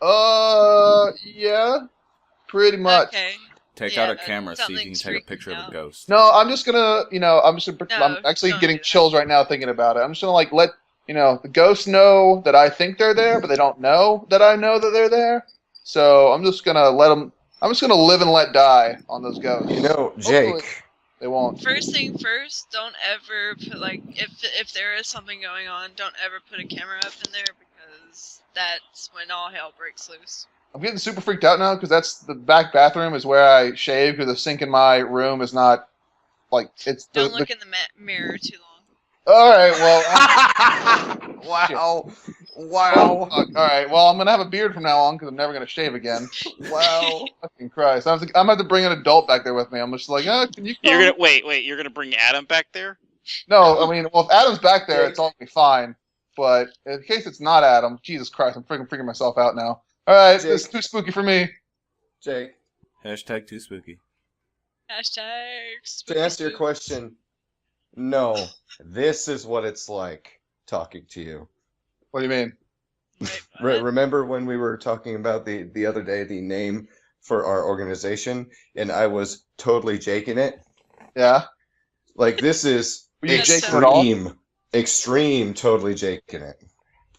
go? Yeah, pretty much. Okay. Take Yeah, out a camera, see if you can something's take a freaking picture of out. a ghost. No, I'm just gonna, I'm No, actually don't getting do that. chills right now thinking about it. I'm just gonna like let, the ghosts know that I think they're there, but they don't know that I know that they're there. So I'm just gonna I'm just gonna live and let die on those ghosts. Jake. Hopefully they won't. First thing first, don't ever put like if there is something going on, don't ever put a camera up in there because that's when all hell breaks loose. I'm getting super freaked out now because that's the back bathroom is where I shave because the sink in my room is not like it's. Don't look in the mirror too long. All right, well. Wow. All right, well, I'm gonna have a beard from now on because I'm never gonna shave again. Wow. Fucking Christ! I'm gonna have to bring an adult back there with me. I'm just like, can you? You're come?" gonna wait. You're gonna bring Adam back there? No, I mean, well, if Adam's back there, it's all gonna be fine. But in case it's not Adam, Jesus Christ, I'm freaking myself out now. All right, Jake. this is too spooky for me. Jake, Hashtag too spooky. Hashtag. to answer your question, no, this is what it's like talking to you. What do you mean? Wait, what? Remember when we were talking about the other day, the name for our organization, and I was totally jaking it? Yeah. Like, this is Were you jaking it all? extreme totally jaking it.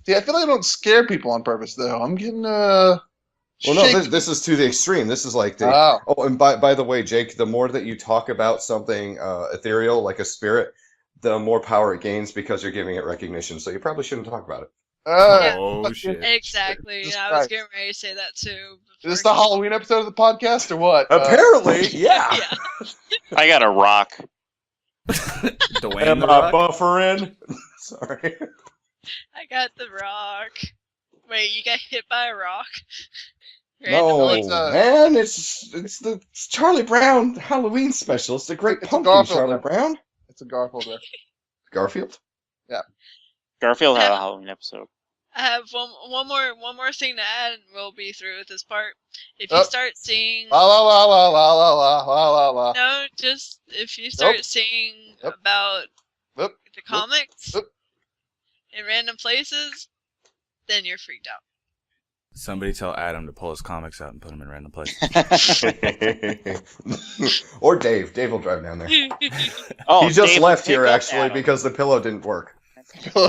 See, I feel like I don't scare people on purpose, though. I'm getting Well, no, shaky. this is to the extreme. This is like the... Oh. Oh, and by the way, Jake, the more that you talk about something ethereal, like a spirit, the more power it gains because you're giving it recognition. So you probably shouldn't talk about it. Oh, shit. Exactly. Jesus I was Christ. getting ready to say that too. Is this the Halloween episode of the podcast or what? Apparently, yeah. Yeah. I got a rock. Dwayne Am the I Rock? buffering? Sorry. I got the rock. Wait, you got hit by a rock? No, Randomly? man, it's the Charlie Brown Halloween special. It's the Great It's a Pumpkin, Garfield Charlie one. Brown. It's a Garfield there. Garfield. Garfield had a Halloween episode. I have one more thing to add, and we'll be through with this part. If you Oh. start seeing, La la la la la la la la la la. no, just if you start seeing Yep. about Yep. the comics Yep. in random places, then you're freaked out. Somebody tell Adam to pull his comics out and put them in random places. Or Dave. Dave will drive down there. Oh, He just Dave, left pick here up actually Adam. because the pillow didn't work. I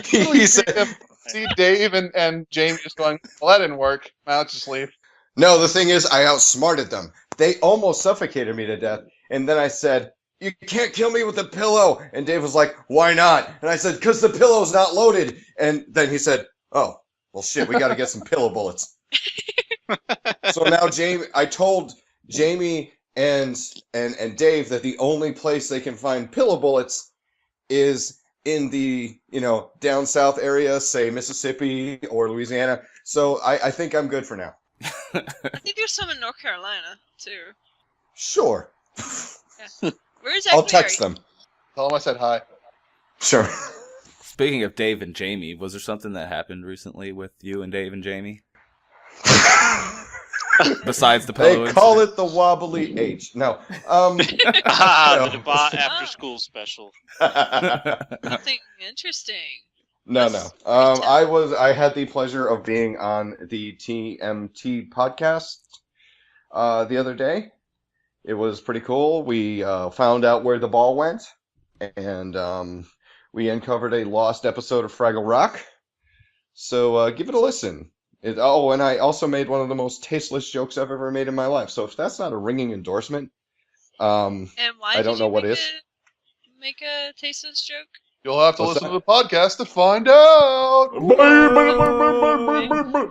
can really He see, said- see Dave and Jamie just going, well, that didn't work. Now let's just leave. No, the thing is, I outsmarted them. They almost suffocated me to death. And then I said, "You can't kill me with a pillow." And Dave was like, "Why not?" And I said, "Because the pillow's not loaded." And then he said, "Oh, well, shit, we got to get some pillow bullets." So now I told Jamie and Dave that the only place they can find pillow bullets is in the, down south area, say Mississippi or Louisiana. So I think I'm good for now. I think there's some in North Carolina too. Sure. Where exactly? I'll text are you? them. Tell them I said hi. Sure. Speaking of Dave and Jamie, was there something that happened recently with you and Dave and Jamie? Besides the pillow They call incident? it the wobbly H. No. The DBAH after school special. Something interesting. No. Let's I had the pleasure of being on the TMT podcast the other day. It was pretty cool. We found out where the ball went, and we uncovered a lost episode of Fraggle Rock. So give it a listen. And I also made one of the most tasteless jokes I've ever made in my life. So if that's not a ringing endorsement, And why I don't know what is. Make a tasteless joke? You'll have to What's listen that? to the podcast to find out.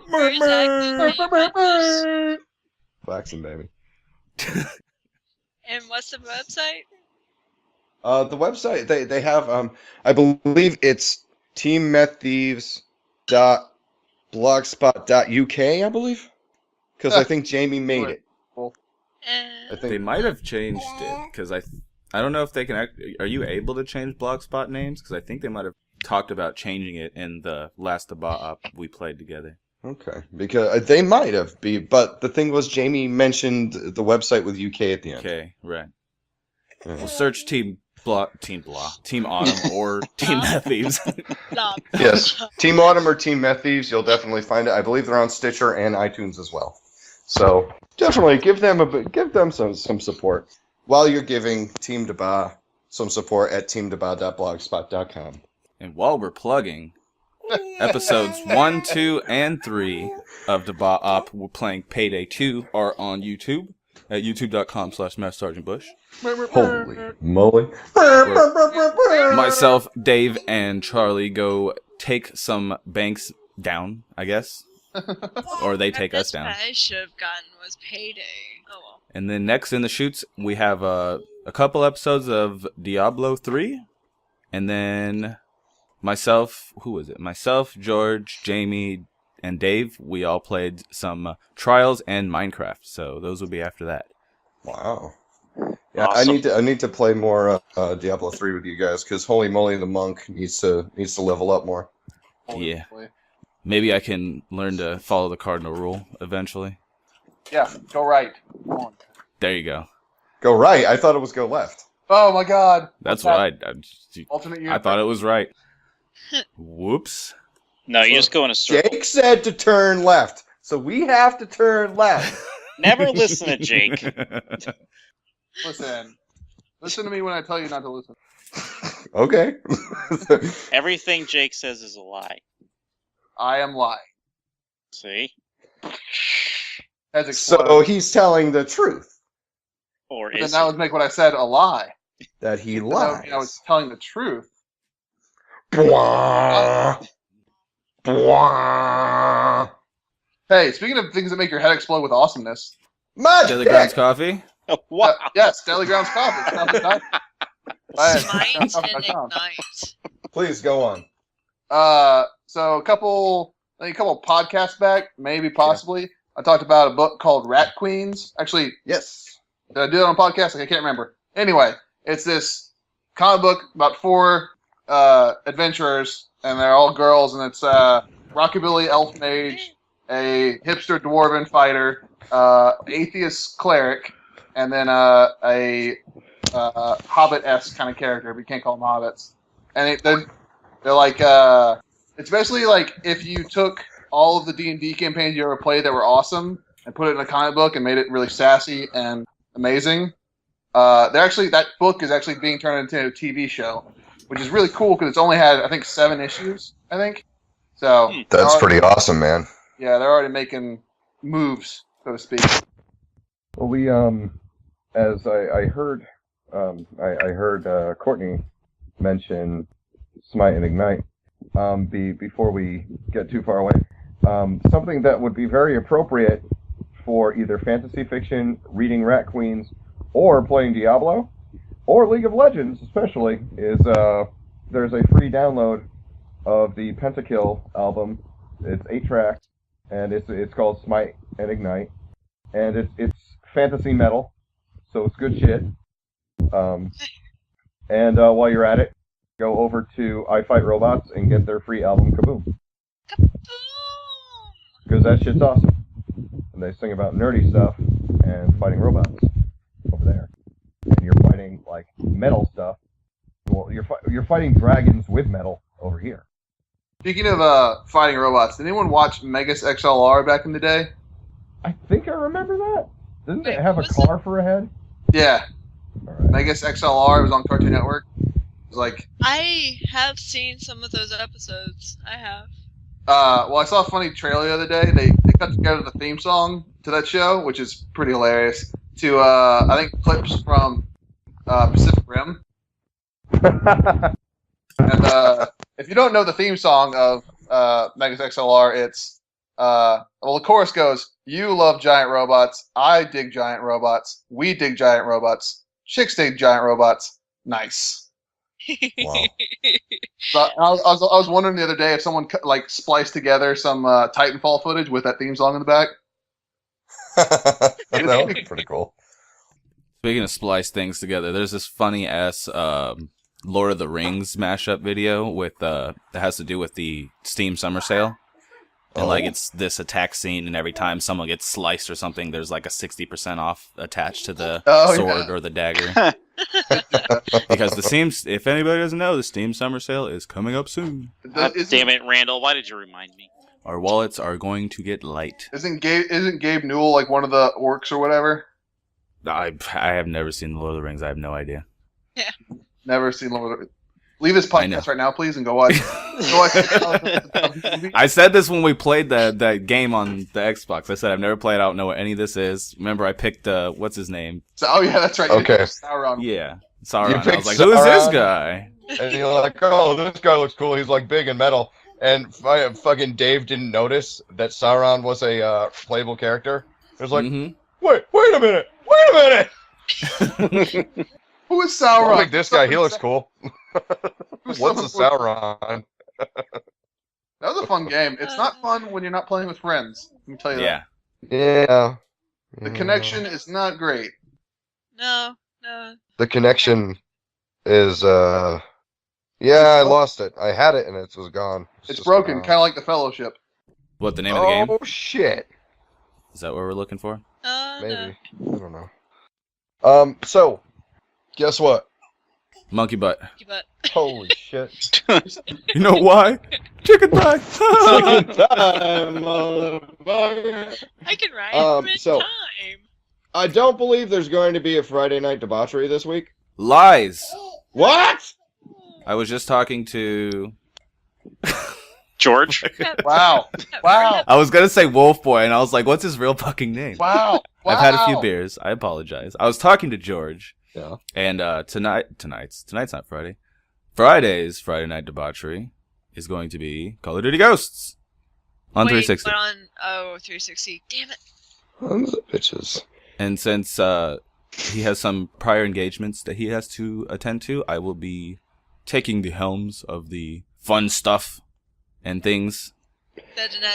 Where exactly? Flaxen, baby. And what's the website? The website they have I believe it's teammetthieves.blogspot.uk, I believe, because I think Jamie made it. I And They think might have changed it, because I don't know if they can. Are you able to change Blogspot names? Because I think they might have talked about changing it in the last DBAH we played together. okay, because they might have but the thing was Jamie mentioned the website with UK at the end. Okay, right. Yeah. We'll search Team Autumn, or Team Meth Thieves. blah, blah, Yes, blah. Team Autumn or Team Meth Thieves, you'll definitely find it. I believe they're on Stitcher and iTunes as well. So definitely give them some support while you're giving Team D.B.A.H some support at teamdba.blogspot.com. And while we're plugging, episodes 1, 2, and 3 of DBAAH, we're playing Payday 2, are on YouTube at youtube.com/MasterSergeantBush. Holy moly! Myself, Dave, and Charlie go take some banks down, I guess. Or they take us down. Best I should have gotten was Payday. Oh well. And then next in the shoots, we have a couple episodes of Diablo 3. And then myself, who was it? Myself, George, Jamie, and Dave, we all played some Trials and Minecraft. So those will be after that. Wow. Yeah, Awesome. I need to play more Diablo 3 with you guys because holy moly, the monk needs to level up more. Yeah. Maybe I can learn to follow the cardinal rule eventually. Yeah, go right. Come on. There you go. Go right. I thought it was go left. Oh my God. That's What's what that? Alternate I universe. thought it was right. Whoops. No, you just go in a circle. Jake said to turn left, so we have to turn left. Never listen to Jake. Listen to me when I tell you not to listen. Okay. Everything Jake says is a lie. I am lying. See? Has exploded. So he's telling the truth Or But then is that would make what I said a lie. that he But that would lies. mean I was telling the truth. Bwah. Bwah. Hey, speaking of things that make your head explode with awesomeness. My Daily dick. Grounds Coffee. Wow. Yes, Daily Grounds Coffee. Smite and Coffee.com. ignite. Please go on. So a couple podcasts back, maybe possibly, I talked about a book called Rat Queens. Actually, Yes. did I do it on a podcast? I can't remember. Anyway, it's this comic book about 4 adventurers, and they're all girls, and it's rockabilly elf mage, a hipster dwarven fighter, atheist cleric, and then a hobbit-esque kind of character, but you can't call them hobbits. And they're like it's basically like if you took all of the D&D campaigns you ever played that were awesome and put it in a comic book and made it really sassy and amazing. That book is actually being turned into a TV show, which is really cool because it's only had I think 7 issues. I think so. That's they're pretty awesome, man. Yeah, they're already making moves, so to speak. Well, we as I heard Kortney mention Smite and Ignite. Before we get too far away, something that would be very appropriate for either fantasy fiction, reading Rat Queens, or playing Diablo, or League of Legends especially, is there's a free download of the Pentakill album. It's 8 tracks, and it's called Smite and Ignite, and it's fantasy metal, so it's good shit. And while you're at it, go over to I Fight Robots and get their free album Kaboom. Kaboom! Because that shit's awesome. And they sing about nerdy stuff and fighting robots over there. And you're fighting, like, metal stuff. Well, you're fighting dragons with metal over here. Speaking of fighting robots, did anyone watch Megas XLR back in the day? I think I remember that. Didn't Wait, it have a was car for a head? Yeah. All right. Megas XLR, it was on Cartoon Network. It was like... I have seen some of those episodes. I have. Well, I saw a funny trailer the other day. They cut together the theme song to that show, which is pretty hilarious, to, I think, clips from Pacific Rim. And if you don't know the theme song of Megas XLR, it's, well, the chorus goes, "You love giant robots, I dig giant robots, we dig giant robots, chicks dig giant robots, nice." Wow. So I was wondering the other day if someone like spliced together some Titanfall footage with that theme song in the back. That would be pretty cool. Speaking of splice things together, there's this funny ass Lord of the Rings mashup video with that has to do with the Steam Summer Sale. And like it's this attack scene, and every time someone gets sliced or something, there's like a 60% off attached to the sword or the dagger. Because the Steam, if anybody doesn't know, the Steam Summer Sale is coming up soon. Damn it, Randall! Why did you remind me? Our wallets are going to get light. Isn't Gabe Newell like one of the orcs or whatever? I have never seen the Lord of the Rings. I have no idea. Yeah. Never seen Lord of the... Leave this podcast right now, please, and go watch. I said this when we played that game on the Xbox. I said I've never played. I don't know what any of this is. Remember, I picked what's his name? Oh yeah, that's right. Okay. Sauron. Yeah, Sauron. You I was like, picked who is this Sauron? guy? And you're like, oh, this guy looks cool. He's like big and metal. And fucking Dave didn't notice that Sauron was a playable character. It was like, wait a minute. Who is Sauron? Like this guy, he looks cool. What's a Sauron? That was a fun game. It's not fun when you're not playing with friends. Let me tell you that. Yeah. The connection is not great. No. The connection is I lost it. I had it and it was gone. It's just broken, gone. kind of like the Fellowship. What, the name of the game? Oh shit. Is that what we're looking for? Maybe. I don't know. So, guess what? Monkey butt. But Holy shit. You know why? Chicken thigh. I can ride in so- time. I don't believe there's going to be a Friday night debauchery this week. Lies. What? I was just talking to... George? Wow. Wow. I was gonna say Wolf Boy, and I was like, what's his real fucking name? Wow. I've had a few beers. I apologize. I was talking to George. Yeah. And tonight's not Friday. Friday's Friday Night Debauchery is going to be Call of Duty Ghosts on 360. But on 360. Damn it. Sons of bitches. And since he has some prior engagements that he has to attend to, I will be taking the helms of the fun stuff and things.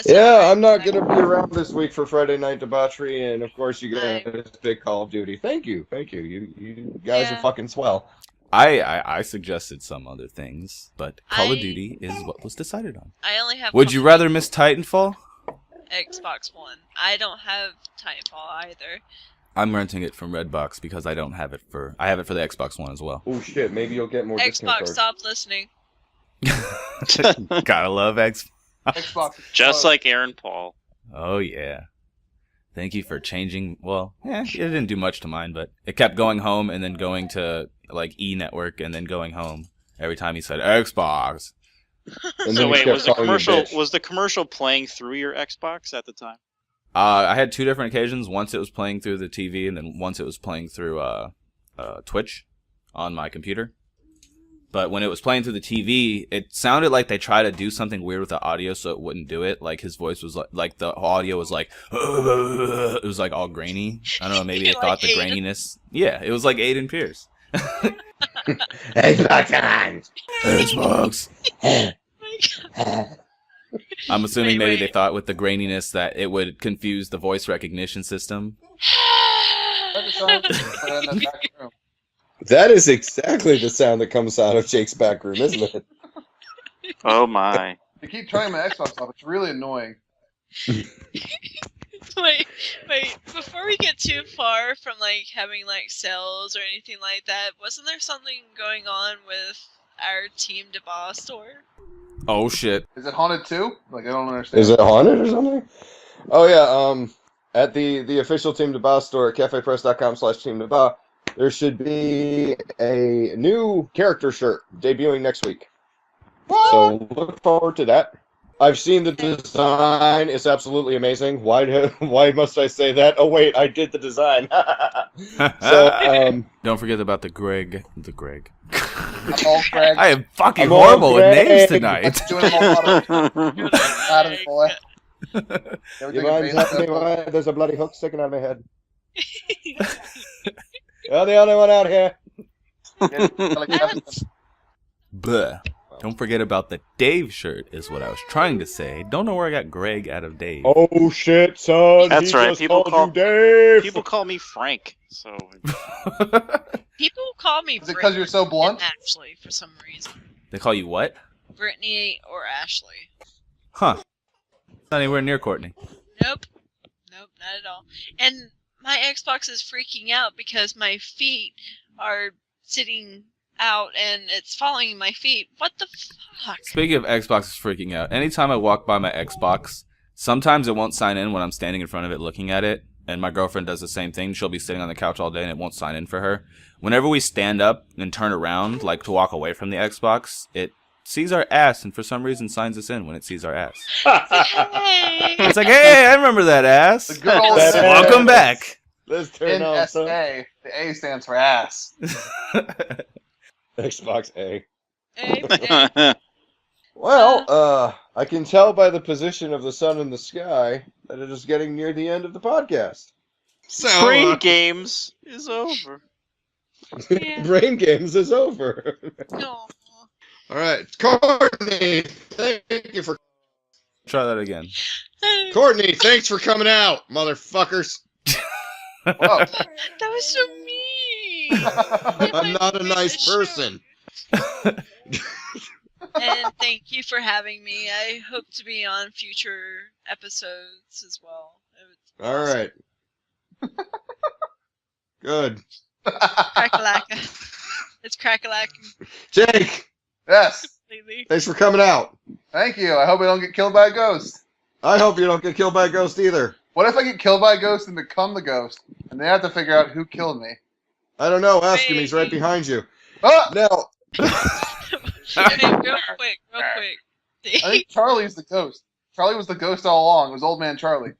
Yeah, I'm not going to be around this week for Friday Night Debauchery, and of course you get this big Call of Duty. Thank you. You guys are fucking swell. I suggested some other things, but Call of Duty is what was decided on. I only have. Would you rather miss Titanfall? Xbox One. I don't have Titanfall either. I'm renting it from Redbox because I don't have it for. I have it for the Xbox One as well. Oh shit, maybe you'll get more discount Xbox, cards. stop listening. Gotta love Xbox. Just like Aaron Paul. Oh yeah. Thank you for changing. Well, it didn't do much to mine, but it kept going home and then going to like E Network and then going home every time he said Xbox. And So then he wait, kept was the calling you commercial bitch. playing through your Xbox at the time? I had two different occasions. Once it was playing through the TV, and then once it was playing through Twitch on my computer. But when it was playing through the TV, it sounded like they tried to do something weird with the audio, so it wouldn't do it. Like his voice was like the audio was like it was like all grainy. I don't know. Maybe they Like thought the Aiden. graininess. Yeah, it was like Aiden Pierce. Xbox on. Xbox. Oh I'm assuming Wait, maybe wait. they thought with the graininess that it would confuse the voice recognition system. Put it in the back room. That is exactly the sound that comes out of Jake's back room, isn't it? Oh my. I keep turning my Xbox off. It's really annoying. Wait. Before we get too far from like having like sales or anything like that, wasn't there something going on with our Team D.B.A.H store? Oh shit! Is it haunted too? Like I don't understand. Is it haunted or something? Oh yeah, at the official Team D.B.A.H store at cafepress.com/Team D.B.A.H, there should be a new character shirt debuting next week. So look forward to that. I've seen the design. It's absolutely amazing. Why must I say that? Oh wait, I did the design. So Don't forget about the Greg. I'm all Greg. I am fucking I'm all horrible with Greg. names tonight. Doing a whole lot of boy. You Everything mind is telling me why there's a bloody hook sticking out of my head? You're the only one out here. Bleh. Don't forget about the Dave shirt, is what I was trying to say. Don't know where I got Greg out of Dave. Oh shit, son! That's he right. Just People called you Dave. People call me Frank. So People call me Is it because you're so blunt? Ashley, for some reason. They call you what? Brittany or Ashley. Huh. Not anywhere near Kortney. Nope, not at all. And my Xbox is freaking out because my feet are sitting out and it's following my feet. What the fuck? Speaking of Xbox is freaking out, anytime I walk by my Xbox, sometimes it won't sign in when I'm standing in front of it looking at it, and my girlfriend does the same thing. She'll be sitting on the couch all day and it won't sign in for her. Whenever we stand up and turn around, like to walk away from the Xbox, it sees our ass and for some reason signs us in when it sees our ass. Hey. It's like, hey, I remember that ass. The good old That Welcome back. Let's turn on some NSA. The A stands for ass. Xbox A. Hey. Well, I can tell by the position of the sun in the sky that it is getting near the end of the podcast. So, Brain Games is over. Yeah. Brain Games is over. No. All right, Kortney, thank you for Kortney. Thanks for coming out, motherfuckers. Whoa. That was so mean. I'm not a nice person. And thank you for having me. I hope to be on future episodes as well. All right. Good. Crack-a-lacka. It's crack-a-lacking Jake, Yes. completely. thanks for coming out. Thank you. I hope I don't get killed by a ghost. I hope you don't get killed by a ghost either. What if I get killed by a ghost and become the ghost? And they have to figure out who killed me. I don't know. Ask him. He's right behind you. Ah! Now, Hey, real quick. I think Charlie's the ghost. Charlie was the ghost all along. It was old man Charlie.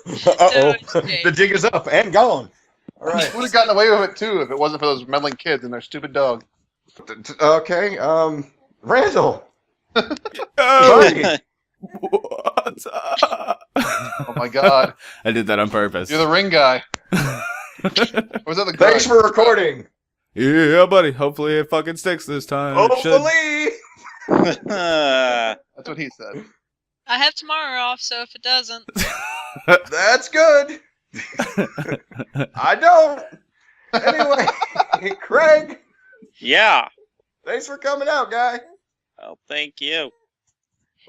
uh-oh. So, Jake. The jig is up and gone. All right. Would have gotten away with it too if it wasn't for those meddling kids and their stupid dog. Okay, Randall. Oh, Buddy. what's up? Oh my god. I did that on purpose. You're the ring guy. Or was that the guy? Thanks for recording. Yeah, buddy. Hopefully it fucking sticks this time. It should. Hopefully. That's what he said. I have tomorrow off, so if it doesn't, That's good. I don't. Anyway, Craig, Yeah. thanks for coming out, guy. Well, thank you.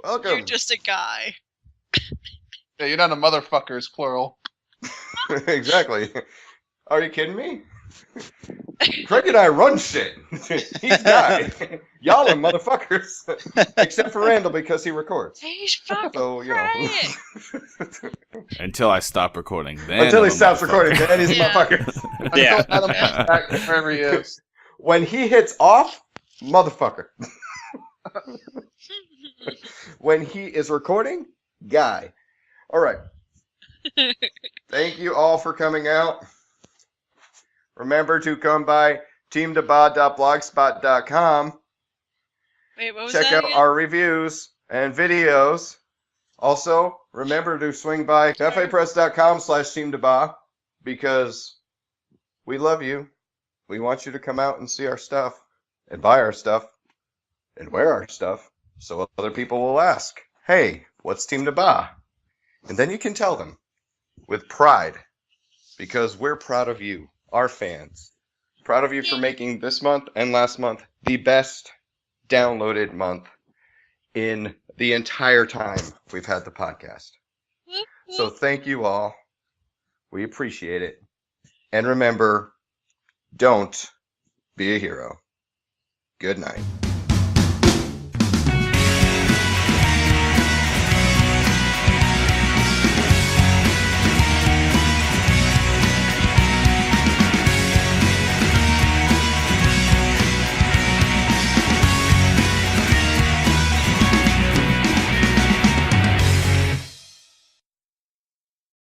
Welcome. you're just a guy. Yeah, you're not a motherfucker, it's plural. Exactly. Are you kidding me? Craig and I run shit. He's guy. Y'all are motherfuckers. Except for Randall because he records. He's fucking So, you know. crying. Until I stop recording. Then Until he I'm a stops motherfucker. recording, then he's a Yeah. motherfucker. Until Yeah. Adam comes back wherever he is. When he hits off, motherfucker. When he is recording, guy. All right. Thank you all for coming out. Remember to come by teamdeba.blogspot.com. Wait, what was Check that out again? our reviews and videos. Also, remember to swing by cafepress.com/teamdeba because we love you. We want you to come out and see our stuff and buy our stuff and wear our stuff so other people will ask, hey, what's Team D.B.A.H? And then you can tell them with pride because we're proud of you, our fans. Proud of you for making this month and last month the best downloaded month in the entire time we've had the podcast. So thank you all. We appreciate it. And remember, don't be a hero. Good night.